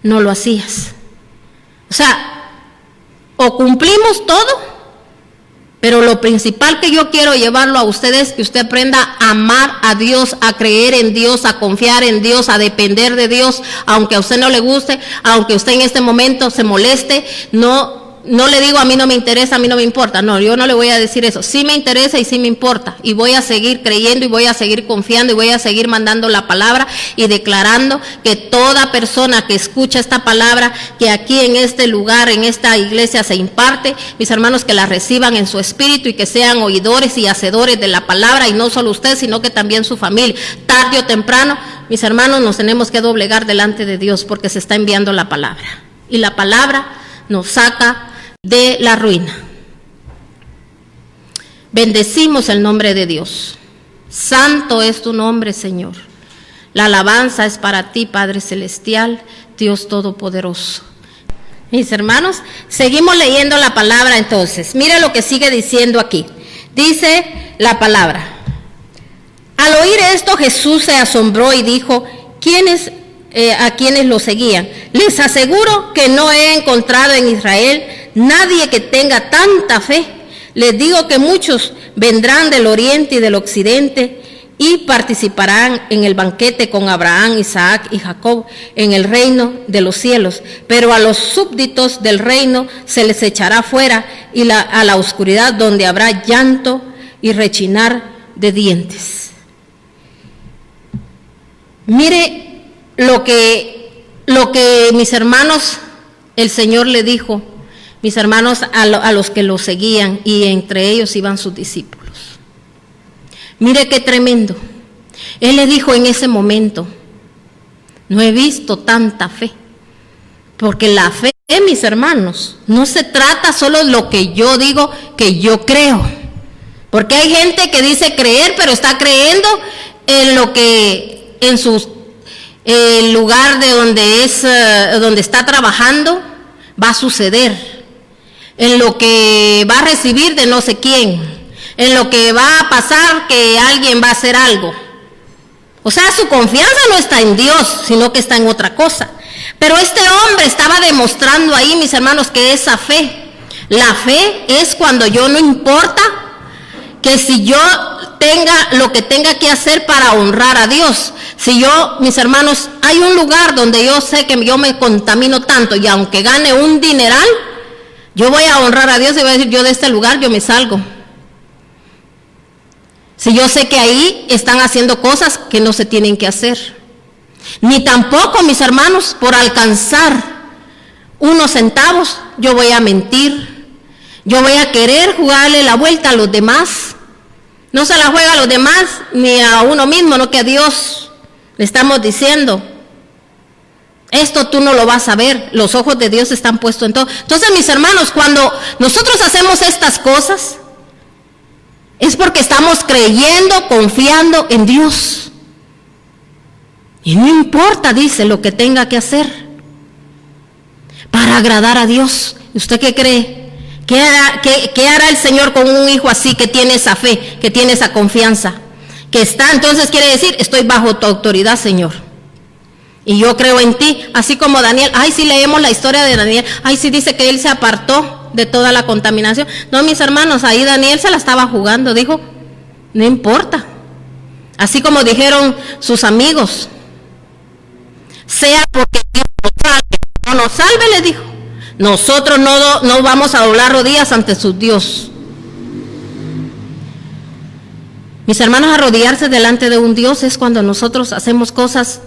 no lo hacías. O sea, o cumplimos todo, pero lo principal que yo quiero llevarlo a ustedes es que usted aprenda a amar a Dios, a creer en Dios, a confiar en Dios, a depender de Dios, aunque a usted no le guste, aunque usted en este momento se moleste, no le digo a mí no me interesa, a mí no me importa, no, yo no le voy a decir eso, sí me interesa y sí me importa, y voy a seguir creyendo y voy a seguir confiando y voy a seguir mandando la palabra y declarando que toda persona que escucha esta palabra, que aquí en este lugar, en esta iglesia se imparte, mis hermanos, que la reciban en su espíritu y que sean oidores y hacedores de la palabra, y no solo usted, sino que también su familia, tarde o temprano, mis hermanos, nos tenemos que doblegar delante de Dios porque se está enviando la palabra, y la palabra nos saca de la ruina. Bendecimos el nombre de Dios. Santo es tu nombre, Señor. La alabanza es para ti, Padre Celestial, Dios Todopoderoso. Mis hermanos, seguimos leyendo la palabra entonces. Mira lo que sigue diciendo aquí. Dice la palabra. Al oír esto, Jesús se asombró y dijo, a quienes lo seguían, les aseguro que no he encontrado en Israel nadie que tenga tanta fe. Les digo que muchos vendrán del oriente y del occidente y participarán en el banquete con Abraham, Isaac y Jacob en el reino de los cielos. Pero a los súbditos del reino se les echará fuera y a la oscuridad, donde habrá llanto y rechinar de dientes. Mire lo que mis hermanos, el Señor le dijo, mis hermanos, a los que lo seguían, y entre ellos iban sus discípulos. Mire qué tremendo. Él le dijo en ese momento, no he visto tanta fe. Porque la fe, mis hermanos, no se trata solo de lo que yo digo que yo creo. Porque hay gente que dice creer, pero está creyendo en lo que en su lugar de donde está trabajando va a suceder. En lo que va a recibir de no sé quién, en lo que va a pasar que alguien va a hacer algo. O sea, su confianza no está en Dios, sino que está en otra cosa. Pero este hombre estaba demostrando ahí, mis hermanos, que esa fe, la fe es cuando yo no importa que si yo tenga lo que tenga que hacer para honrar a Dios. Si yo, mis hermanos, hay un lugar donde yo sé que yo me contamino tanto y aunque gane un dineral, yo voy a honrar a Dios y voy a decir, yo de este lugar yo me salgo. Si yo sé que ahí están haciendo cosas que no se tienen que hacer. Ni tampoco, mis hermanos, por alcanzar unos centavos, yo voy a mentir. Yo voy a querer jugarle la vuelta a los demás. No se la juega a los demás ni a uno mismo, no, que a Dios le estamos diciendo. Esto tú no lo vas a ver, los ojos de Dios están puestos en todo. Entonces, mis hermanos, cuando nosotros hacemos estas cosas, es porque estamos creyendo, confiando en Dios. Y no importa, dice, lo que tenga que hacer para agradar a Dios. ¿Usted qué cree? ¿Qué hará el Señor con un hijo así que tiene esa fe, que tiene esa confianza? Que está, entonces quiere decir, estoy bajo tu autoridad, Señor. Y yo creo en ti, así como Daniel. Ay, sí leemos la historia de Daniel. Ay, sí dice que él se apartó de toda la contaminación. No, mis hermanos, ahí Daniel se la estaba jugando. Dijo, no importa. Así como dijeron sus amigos. Sea porque Dios nos salve, no nos salve, le dijo. Nosotros no vamos a doblar rodillas ante su Dios. Mis hermanos, arrodillarse delante de un Dios es cuando nosotros hacemos cosas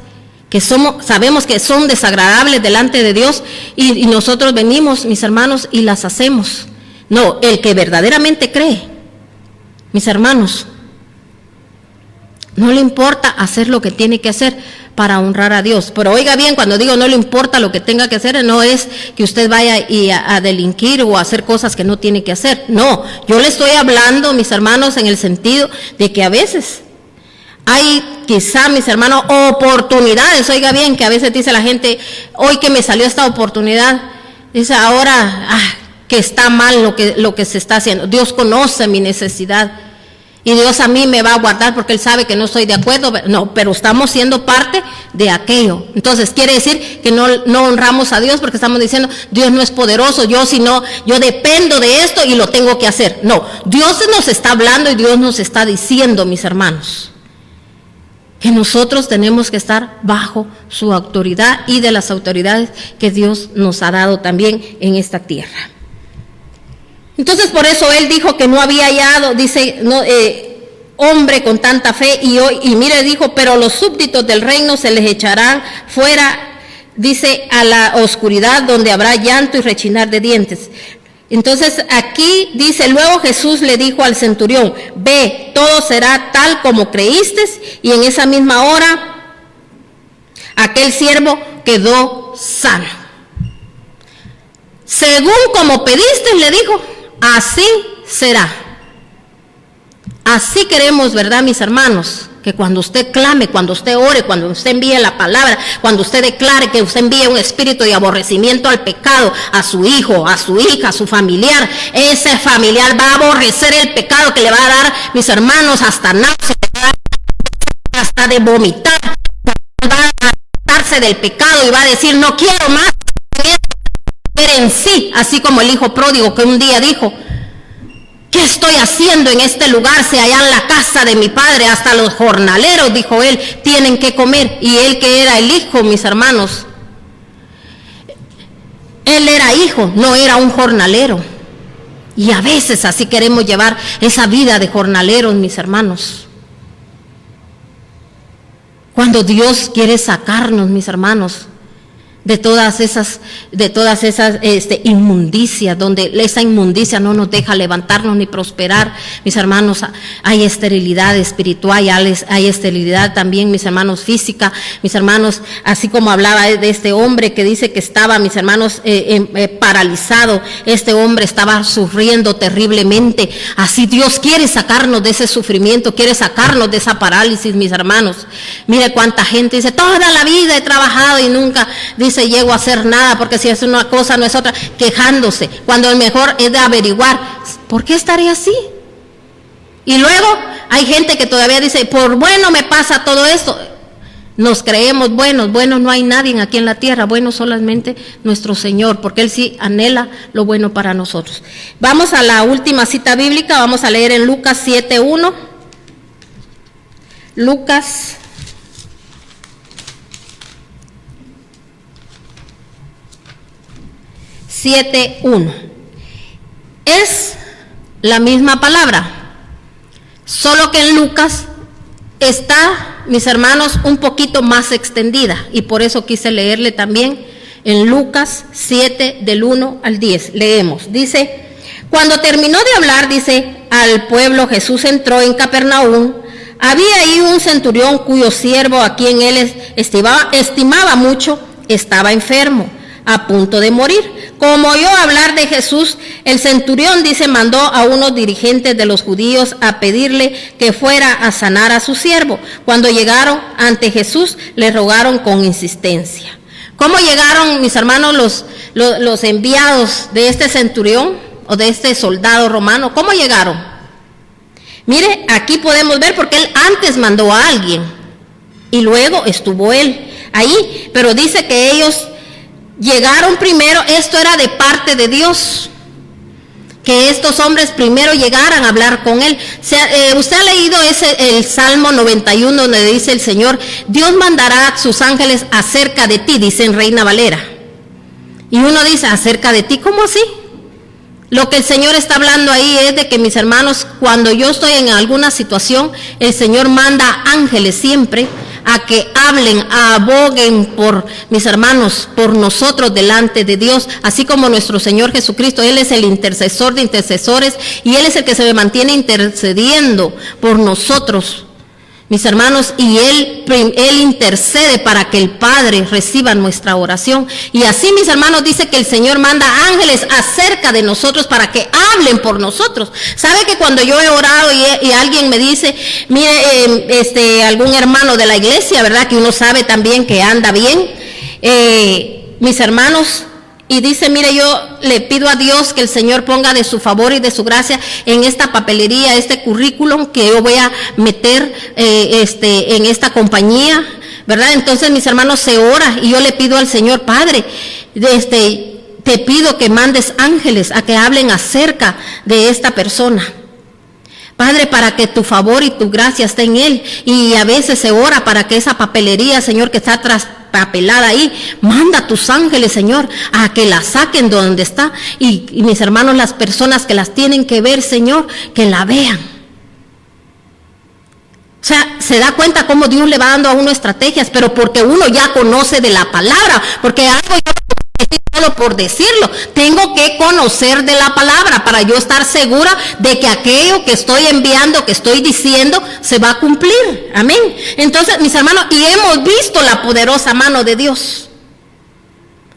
que sabemos que son desagradables delante de Dios y nosotros venimos, mis hermanos, y las hacemos. No, el que verdaderamente cree, mis hermanos, no le importa hacer lo que tiene que hacer para honrar a Dios. Pero oiga bien, cuando digo no le importa lo que tenga que hacer, no es que usted vaya a delinquir o a hacer cosas que no tiene que hacer. No, yo le estoy hablando, mis hermanos, en el sentido de que a veces hay quizá, mis hermanos, oportunidades. Oiga bien, que a veces dice la gente, hoy que me salió esta oportunidad, dice ahora que está mal lo que se está haciendo. Dios conoce mi necesidad. Y Dios a mí me va a guardar porque Él sabe que no estoy de acuerdo. No, pero estamos siendo parte de aquello. Entonces quiere decir que no honramos a Dios porque estamos diciendo, Dios no es poderoso, yo dependo de esto y lo tengo que hacer. No, Dios nos está hablando y Dios nos está diciendo, mis hermanos, que nosotros tenemos que estar bajo su autoridad y de las autoridades que Dios nos ha dado también en esta tierra. Entonces por eso él dijo que no había hallado, dice, hombre con tanta fe, y mire, dijo, pero los súbditos del reino se les echarán fuera, dice, a la oscuridad donde habrá llanto y rechinar de dientes. Entonces aquí dice, luego Jesús le dijo al centurión, ve, todo será tal como creíste, y en esa misma hora aquel siervo quedó sano. Según como pediste, le dijo, así será. Así queremos, ¿verdad, mis hermanos? Que cuando usted clame, cuando usted ore, cuando usted envíe la palabra, cuando usted declare que usted envíe un espíritu de aborrecimiento al pecado, a su hijo, a su hija, a su familiar, ese familiar va a aborrecer el pecado que le va a dar, mis hermanos, hasta náusea, hasta de vomitar, va a apartarse del pecado y va a decir, no quiero más en sí, así como el hijo pródigo que un día dijo, ¿qué estoy haciendo en este lugar? Si allá en la casa de mi padre, hasta los jornaleros, dijo él, tienen que comer. Y él que era el hijo, mis hermanos, él era hijo, no era un jornalero. Y a veces así queremos llevar esa vida de jornaleros, mis hermanos. Cuando Dios quiere sacarnos, mis hermanos, de todas esas inmundicias, donde esa inmundicia no nos deja levantarnos ni prosperar, mis hermanos, hay esterilidad espiritual, hay esterilidad también, mis hermanos, física, mis hermanos, así como hablaba de este hombre que dice que estaba, mis hermanos, paralizado, este hombre estaba sufriendo terriblemente, así Dios quiere sacarnos de ese sufrimiento, quiere sacarnos de esa parálisis, mis hermanos. Mire cuánta gente dice, toda la vida he trabajado y nunca, dice, llego a hacer nada, porque si es una cosa no es otra, quejándose, cuando el mejor es de averiguar, ¿por qué estaré así? Y luego hay gente que todavía dice, por bueno me pasa todo esto. Nos creemos buenos no hay nadie aquí en la tierra, bueno solamente nuestro Señor, porque Él sí anhela lo bueno para nosotros. Vamos a la última cita bíblica, vamos a leer en Lucas 7:1. Lucas 7:1. Es la misma palabra, solo que en Lucas está, mis hermanos, un poquito más extendida, y por eso quise leerle también en Lucas 7, del 1 al 10. Leemos, dice: cuando terminó de hablar, dice, al pueblo, Jesús entró en Capernaum. Había ahí un centurión cuyo siervo, a quien él estimaba mucho, estaba enfermo, a punto de morir. Como oyó hablar de Jesús, el centurión, dice, mandó a unos dirigentes de los judíos a pedirle que fuera a sanar a su siervo. Cuando llegaron ante Jesús, le rogaron con insistencia. ¿Cómo llegaron, mis hermanos, los enviados de este centurión o de este soldado romano? ¿Cómo llegaron? Mire, aquí podemos ver, porque él antes mandó a alguien y luego estuvo él ahí, pero dice que ellos llegaron primero. Esto era de parte de Dios, que estos hombres primero llegaran a hablar con él. Usted ha leído el Salmo 91, donde dice el Señor: Dios mandará a sus ángeles acerca de ti, dice en Reina Valera. Y uno dice: acerca de ti, ¿cómo así? Lo que el Señor está hablando ahí es de que, mis hermanos, cuando yo estoy en alguna situación, el Señor manda ángeles siempre a que hablen, aboguen por, mis hermanos, por nosotros delante de Dios, así como nuestro Señor Jesucristo. Él es el intercesor de intercesores y Él es el que se mantiene intercediendo por nosotros, mis hermanos, y Él intercede para que el Padre reciba nuestra oración. Y así, mis hermanos, dice que el Señor manda ángeles acerca de nosotros para que hablen por nosotros. ¿Sabe que cuando yo he orado y alguien me dice, mire, algún hermano de la iglesia, ¿verdad? Que uno sabe también que anda bien, mis hermanos, y dice: mire, yo le pido a Dios que el Señor ponga de su favor y de su gracia en esta papelería, este currículum que yo voy a meter en esta compañía, ¿verdad? Entonces, mis hermanos, se ora y yo le pido al Señor: Padre, te pido que mandes ángeles a que hablen acerca de esta persona, Padre, para que tu favor y tu gracia esté en él. Y a veces se ora para que esa papelería, Señor, que está traspapelada ahí, manda a tus ángeles, Señor, a que la saquen de donde está. Y mis hermanos, las personas que las tienen que ver, Señor, que la vean. O sea, se da cuenta cómo Dios le va dando a uno estrategias, pero porque uno ya conoce de la palabra, porque algo yo solo por decirlo, tengo que conocer de la palabra para yo estar segura de que aquello que estoy enviando, que estoy diciendo, se va a cumplir. Amén. Entonces, mis hermanos, y hemos visto la poderosa mano de Dios,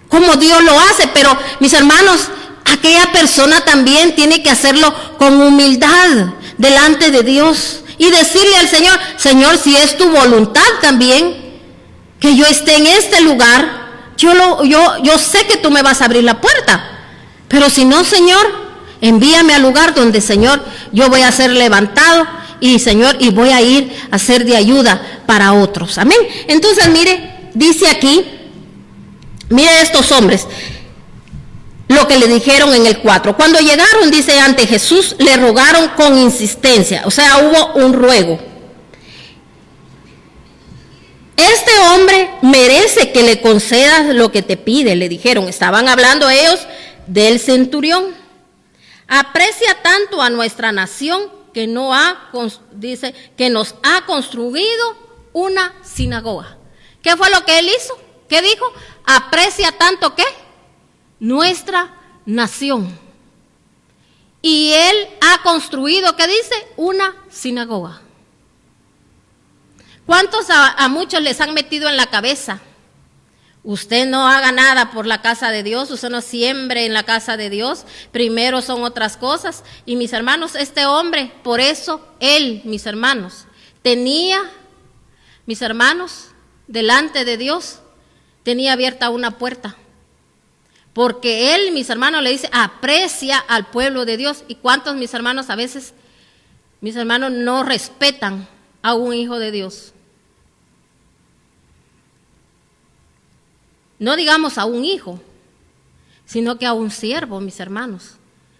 cómo Dios lo hace, pero mis hermanos, aquella persona también tiene que hacerlo con humildad delante de Dios y decirle al Señor: Señor, si es tu voluntad también que yo esté en este lugar, yo sé que tú me vas a abrir la puerta, pero si no, Señor, envíame al lugar donde, Señor, yo voy a ser levantado y, Señor, y voy a ir a ser de ayuda para otros. Amén. Entonces, mire, dice aquí, mire estos hombres, lo que le dijeron en el 4. Cuando llegaron, dice, ante Jesús, le rogaron con insistencia, o sea, hubo un ruego. Este hombre merece que le concedas lo que te pide, le dijeron. Estaban hablando ellos del centurión. Aprecia tanto a nuestra nación que dice que nos ha construido una sinagoga. ¿Qué fue lo que él hizo? ¿Qué dijo? Aprecia tanto, ¿qué? Nuestra nación. Y él ha construido, ¿qué dice? Una sinagoga. ¿Cuántos a muchos les han metido en la cabeza? Usted no haga nada por la casa de Dios, usted no siembre en la casa de Dios, primero son otras cosas. Y mis hermanos, este hombre, por eso él, mis hermanos, tenía, mis hermanos, delante de Dios, tenía abierta una puerta. Porque él, mis hermanos, le dice, aprecia al pueblo de Dios. ¿Y cuántos, mis hermanos, a veces, mis hermanos, no respetan a un hijo de Dios? no digamos a un hijo, sino que a un siervo, mis hermanos.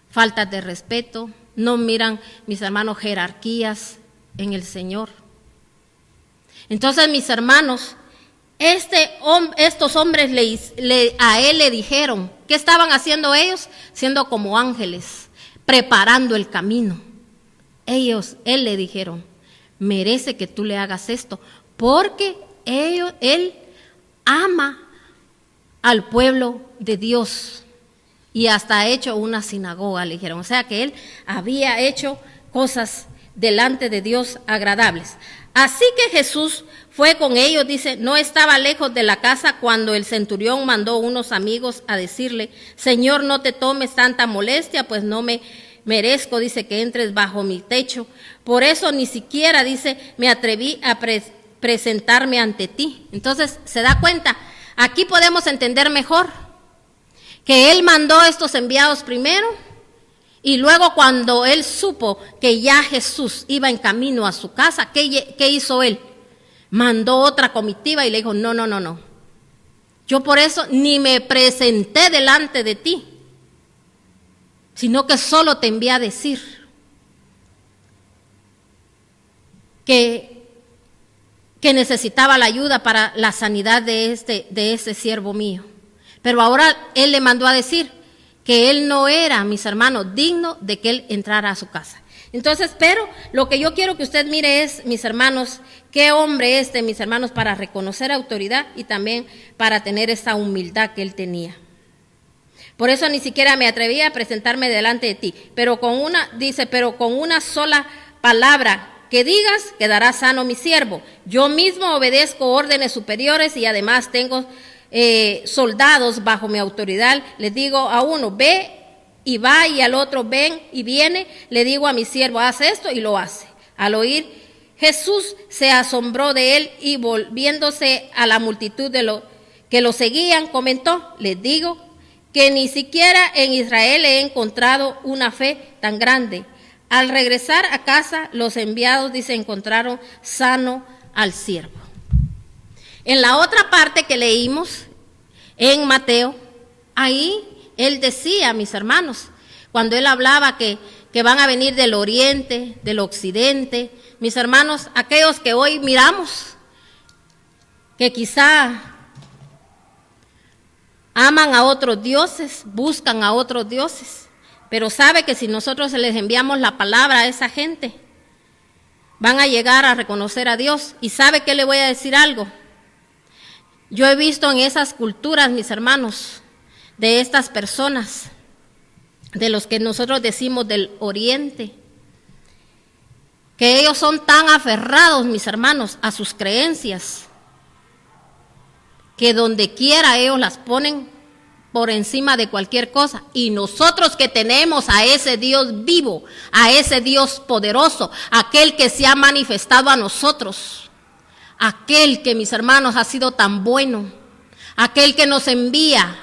Faltas de respeto, no miran, mis hermanos, jerarquías en el Señor. Entonces, mis hermanos, estos hombres a él le dijeron, ¿qué estaban haciendo ellos? Siendo como ángeles, preparando el camino. Él le dijeron, merece que tú le hagas esto, porque él ama al pueblo de Dios y hasta ha hecho una sinagoga, le dijeron. O sea que él había hecho cosas delante de Dios agradables. Así que Jesús fue con ellos, dice, no estaba lejos de la casa cuando el centurión mandó unos amigos a decirle, Señor, no te tomes tanta molestia, pues no me merezco, dice, que entres bajo mi techo. Por eso ni siquiera, dice, me atreví a presentarme ante ti. Entonces, ¿se da cuenta? Aquí podemos entender mejor que él mandó estos enviados primero y luego cuando él supo que ya Jesús iba en camino a su casa, ¿qué hizo él? Mandó otra comitiva y le dijo, no. Yo por eso ni me presenté delante de ti, sino que solo te envié a decir que necesitaba la ayuda para la sanidad de este siervo mío. Pero ahora él le mandó a decir que él no era, mis hermanos, digno de que él entrara a su casa. Entonces, pero lo que yo quiero que usted mire es, mis hermanos, qué hombre mis hermanos, para reconocer autoridad y también para tener esa humildad que él tenía. Por eso ni siquiera me atreví a presentarme delante de ti, pero con una sola palabra que digas, quedará sano mi siervo. Yo mismo obedezco órdenes superiores y además tengo soldados bajo mi autoridad. Les digo a uno, ve y va, y al otro, ven y viene. Le digo a mi siervo, haz esto, y lo hace. Al oír, Jesús se asombró de él y volviéndose a la multitud que lo seguían, comentó, les digo que ni siquiera en Israel he encontrado una fe tan grande. Al regresar a casa, los enviados, dice, encontraron sano al siervo. En la otra parte que leímos en Mateo, ahí él decía, mis hermanos, cuando él hablaba que van a venir del oriente, del occidente, mis hermanos, aquellos que hoy miramos, que quizá aman a otros dioses, buscan a otros dioses, pero sabe que si nosotros les enviamos la palabra a esa gente, van a llegar a reconocer a Dios. Y sabe que le voy a decir algo. Yo he visto en esas culturas, mis hermanos, de estas personas, de los que nosotros decimos del oriente, que ellos son tan aferrados, mis hermanos, a sus creencias, que donde quiera ellos las ponen por encima de cualquier cosa. Y nosotros que tenemos a ese Dios vivo, a ese Dios poderoso, aquel que se ha manifestado a nosotros, aquel que, mis hermanos, ha sido tan bueno, aquel que nos envía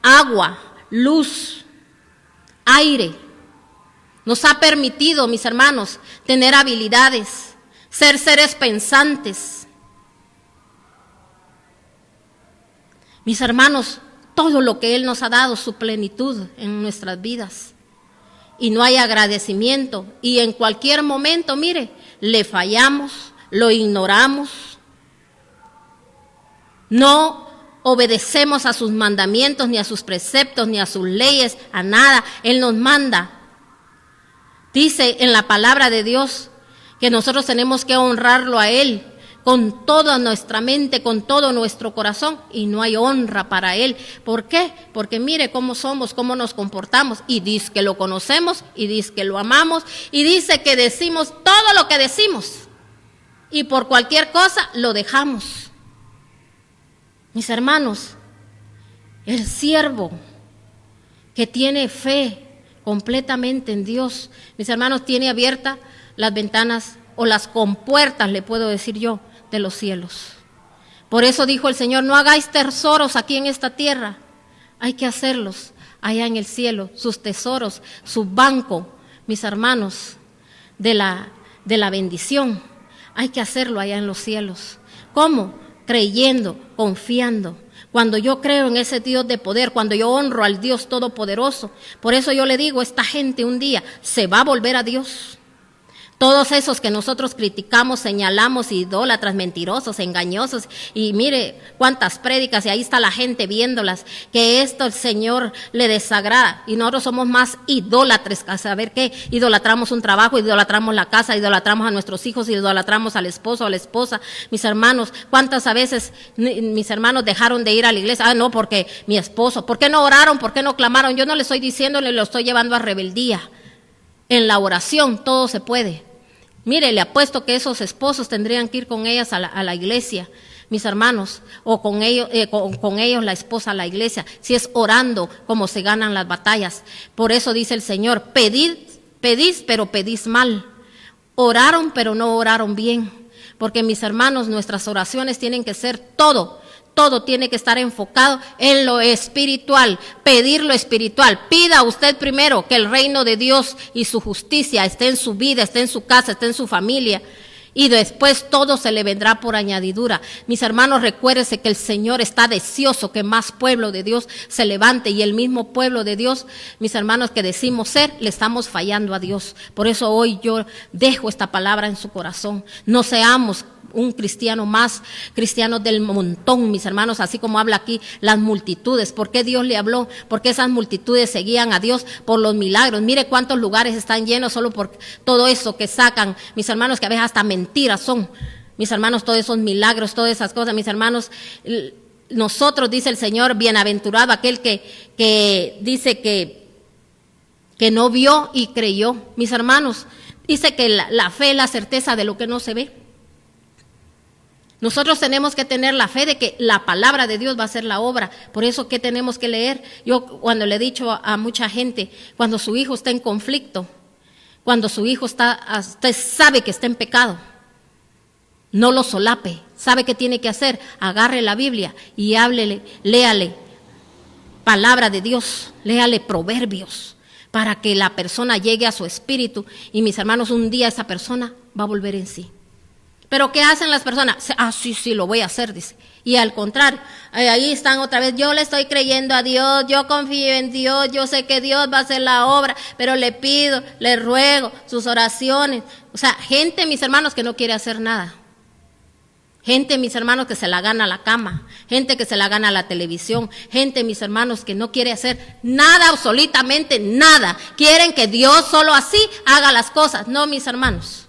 agua, luz, aire, nos ha permitido, mis hermanos, tener habilidades, ser seres pensantes. Mis hermanos, todo lo que Él nos ha dado, su plenitud en nuestras vidas. Y no hay agradecimiento. Y en cualquier momento, mire, le fallamos, lo ignoramos. No obedecemos a sus mandamientos, ni a sus preceptos, ni a sus leyes, a nada. Él nos manda. Dice en la palabra de Dios que nosotros tenemos que honrarlo a Él con toda nuestra mente, con todo nuestro corazón, y no hay honra para Él. ¿Por qué? Porque mire cómo somos, cómo nos comportamos, y dice que lo conocemos, y dice que lo amamos, y dice que decimos todo lo que decimos, y por cualquier cosa lo dejamos. Mis hermanos, el siervo que tiene fe completamente en Dios, mis hermanos, tiene abiertas las ventanas o las compuertas, le puedo decir yo, de los cielos. Por eso dijo el Señor, no hagáis tesoros aquí en esta tierra, hay que hacerlos allá en el cielo, sus tesoros, su banco, mis hermanos, de la bendición, hay que hacerlo allá en los cielos. ¿Cómo? Creyendo, confiando. cuando yo creo en ese Dios de poder, cuando yo honro al Dios Todopoderoso. Por eso yo le digo, esta gente un día se va a volver a Dios. Todos esos que nosotros criticamos, señalamos, idólatras, mentirosos, engañosos, y mire cuántas prédicas, y ahí está la gente viéndolas, que esto el Señor le desagrada, y nosotros somos más idólatres, a saber qué, idolatramos un trabajo, idolatramos la casa, idolatramos a nuestros hijos, idolatramos al esposo, a la esposa. Mis hermanos, cuántas veces mis hermanos dejaron de ir a la iglesia, no, porque mi esposo, ¿por qué no oraron? ¿Por qué no clamaron? Yo no le estoy diciendo, le lo estoy llevando a rebeldía. En la oración todo se puede. Mire, le apuesto que esos esposos tendrían que ir con ellas a la iglesia, mis hermanos, o con ellos la esposa a la iglesia, si es orando como se ganan las batallas. Por eso dice el Señor, pedís, pero pedís mal. Oraron, pero no oraron bien. Porque mis hermanos, nuestras oraciones tienen que ser todo tiene que estar enfocado en lo espiritual, pedir lo espiritual. Pida usted primero que el reino de Dios y su justicia esté en su vida, esté en su casa, esté en su familia, y después todo se le vendrá por añadidura. Mis hermanos, recuérdense que el Señor está deseoso que más pueblo de Dios se levante, y el mismo pueblo de Dios, mis hermanos, que decimos ser, le estamos fallando a Dios. Por eso hoy yo dejo esta palabra en su corazón. No seamos un cristiano más, cristianos del montón, mis hermanos, así como habla aquí las multitudes. ¿Por qué Dios le habló? Porque esas multitudes seguían a Dios por los milagros. Mire cuántos lugares están llenos solo por todo eso que sacan, mis hermanos, que a veces hasta mentiras son, mis hermanos, todos esos milagros, todas esas cosas, mis hermanos. Nosotros, dice el Señor, bienaventurado aquel que dice que no vio y creyó. Mis hermanos, dice que la fe es la certeza de lo que no se ve. Nosotros tenemos que tener la fe de que la palabra de Dios va a hacer la obra. Por eso, ¿qué tenemos que leer? Yo cuando le he dicho a mucha gente, cuando su hijo está en conflicto, cuando su hijo usted sabe que está en pecado, no lo solape. ¿Sabe qué tiene que hacer? Agarre la Biblia y háblele, léale palabra de Dios, léale proverbios, para que la persona llegue a su espíritu. Y mis hermanos, un día esa persona va a volver en sí. ¿Pero qué hacen las personas? Sí, lo voy a hacer, dice. Y al contrario, ahí están otra vez, yo le estoy creyendo a Dios, yo confío en Dios, yo sé que Dios va a hacer la obra, pero le pido, le ruego sus oraciones. O sea, gente, mis hermanos, que no quiere hacer nada. Gente, mis hermanos, que se la gana la cama. Gente que se la gana la televisión. Gente, mis hermanos, que no quiere hacer nada, absolutamente nada. Quieren que Dios solo así haga las cosas. No, mis hermanos.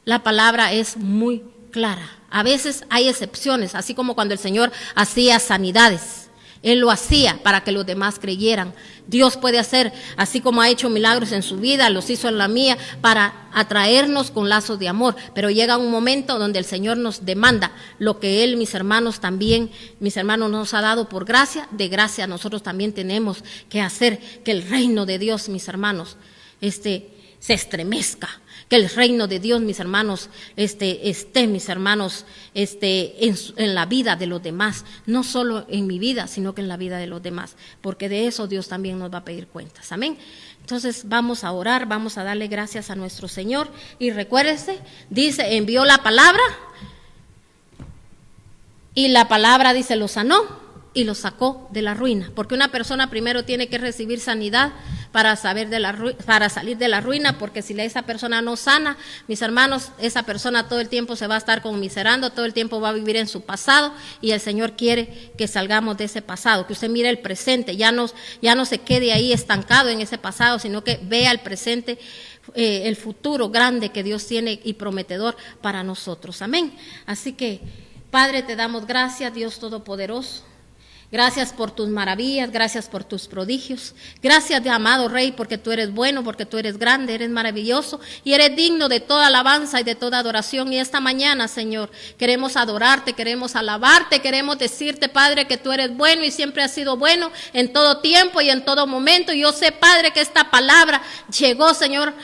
La palabra es muy clara. A veces hay excepciones, así como cuando el Señor hacía sanidades. Él lo hacía para que los demás creyeran. Dios puede hacer, así como ha hecho milagros en su vida, los hizo en la mía, para atraernos con lazos de amor. Pero llega un momento donde el Señor nos demanda lo que Él, mis hermanos, también, mis hermanos, nos ha dado por gracia. De gracia nosotros también tenemos que hacer que el reino de Dios, mis hermanos, se estremezca. Que el reino de Dios, mis hermanos, esté, mis hermanos, en la vida de los demás. No solo en mi vida, sino que en la vida de los demás. Porque de eso Dios también nos va a pedir cuentas. Amén. Entonces vamos a orar, vamos a darle gracias a nuestro Señor. Y recuérdese, dice, envió la palabra. Y la palabra, dice, lo sanó y lo sacó de la ruina. Porque una persona primero tiene que recibir sanidad para salir de la ruina, porque si esa persona no sana, mis hermanos, esa persona todo el tiempo se va a estar conmiserando, todo el tiempo va a vivir en su pasado, y el Señor quiere que salgamos de ese pasado, que usted mire el presente, ya no se quede ahí estancado en ese pasado, sino que vea el presente, el futuro grande que Dios tiene y prometedor para nosotros. Amén. Así que, Padre, te damos gracias, Dios Todopoderoso. Gracias por tus maravillas, gracias por tus prodigios. Gracias, amado Rey, porque tú eres bueno, porque tú eres grande, eres maravilloso y eres digno de toda alabanza y de toda adoración. Y esta mañana, Señor, queremos adorarte, queremos alabarte, queremos decirte, Padre, que tú eres bueno y siempre has sido bueno en todo tiempo y en todo momento. Y yo sé, Padre, que esta palabra llegó, Señor,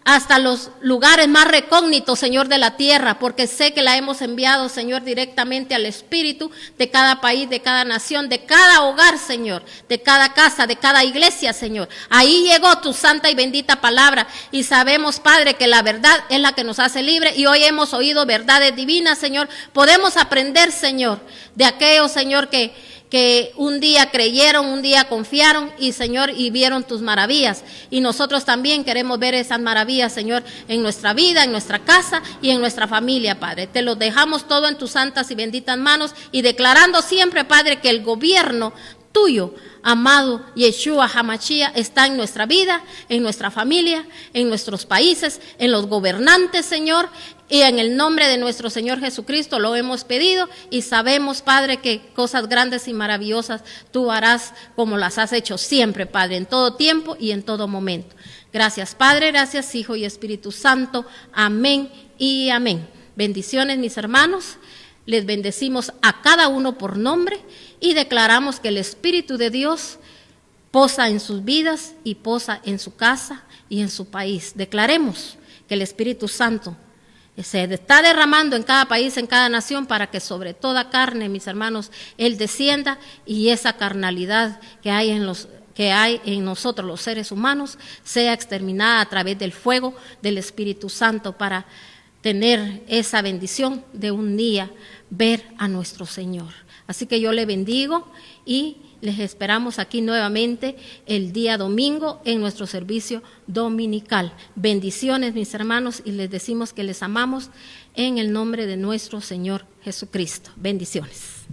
hasta los lugares más recógnitos, Señor, de la tierra, porque sé que la hemos enviado, Señor, directamente al espíritu de cada país, de cada nación, de cada hogar, Señor, de cada casa, de cada iglesia, Señor. Ahí llegó tu santa y bendita palabra y sabemos, Padre, que la verdad es la que nos hace libre y hoy hemos oído verdades divinas, Señor. Podemos aprender, Señor, de aquello, Señor, que que un día creyeron, un día confiaron y Señor, y vieron tus maravillas. Y nosotros también queremos ver esas maravillas, Señor, en nuestra vida, en nuestra casa y en nuestra familia, Padre. Te lo dejamos todo en tus santas y benditas manos y declarando siempre, Padre, que el gobierno tuyo, amado Yeshua HaMashiach, está en nuestra vida, en nuestra familia, en nuestros países, en los gobernantes, Señor, y en el nombre de nuestro Señor Jesucristo lo hemos pedido y sabemos, Padre, que cosas grandes y maravillosas tú harás como las has hecho siempre, Padre, en todo tiempo y en todo momento. Gracias, Padre, gracias, Hijo y Espíritu Santo. Amén y amén. Bendiciones, mis hermanos. Les bendecimos a cada uno por nombre y declaramos que el Espíritu de Dios posa en sus vidas y posa en su casa y en su país. Declaremos que el Espíritu Santo se está derramando en cada país, en cada nación, para que sobre toda carne, mis hermanos, Él descienda y esa carnalidad que hay en nosotros los seres humanos sea exterminada a través del fuego del Espíritu Santo para tener esa bendición de un día ver a nuestro Señor. Así que yo le bendigo y les esperamos aquí nuevamente el día domingo en nuestro servicio dominical. Bendiciones, mis hermanos, y les decimos que les amamos en el nombre de nuestro Señor Jesucristo. Bendiciones.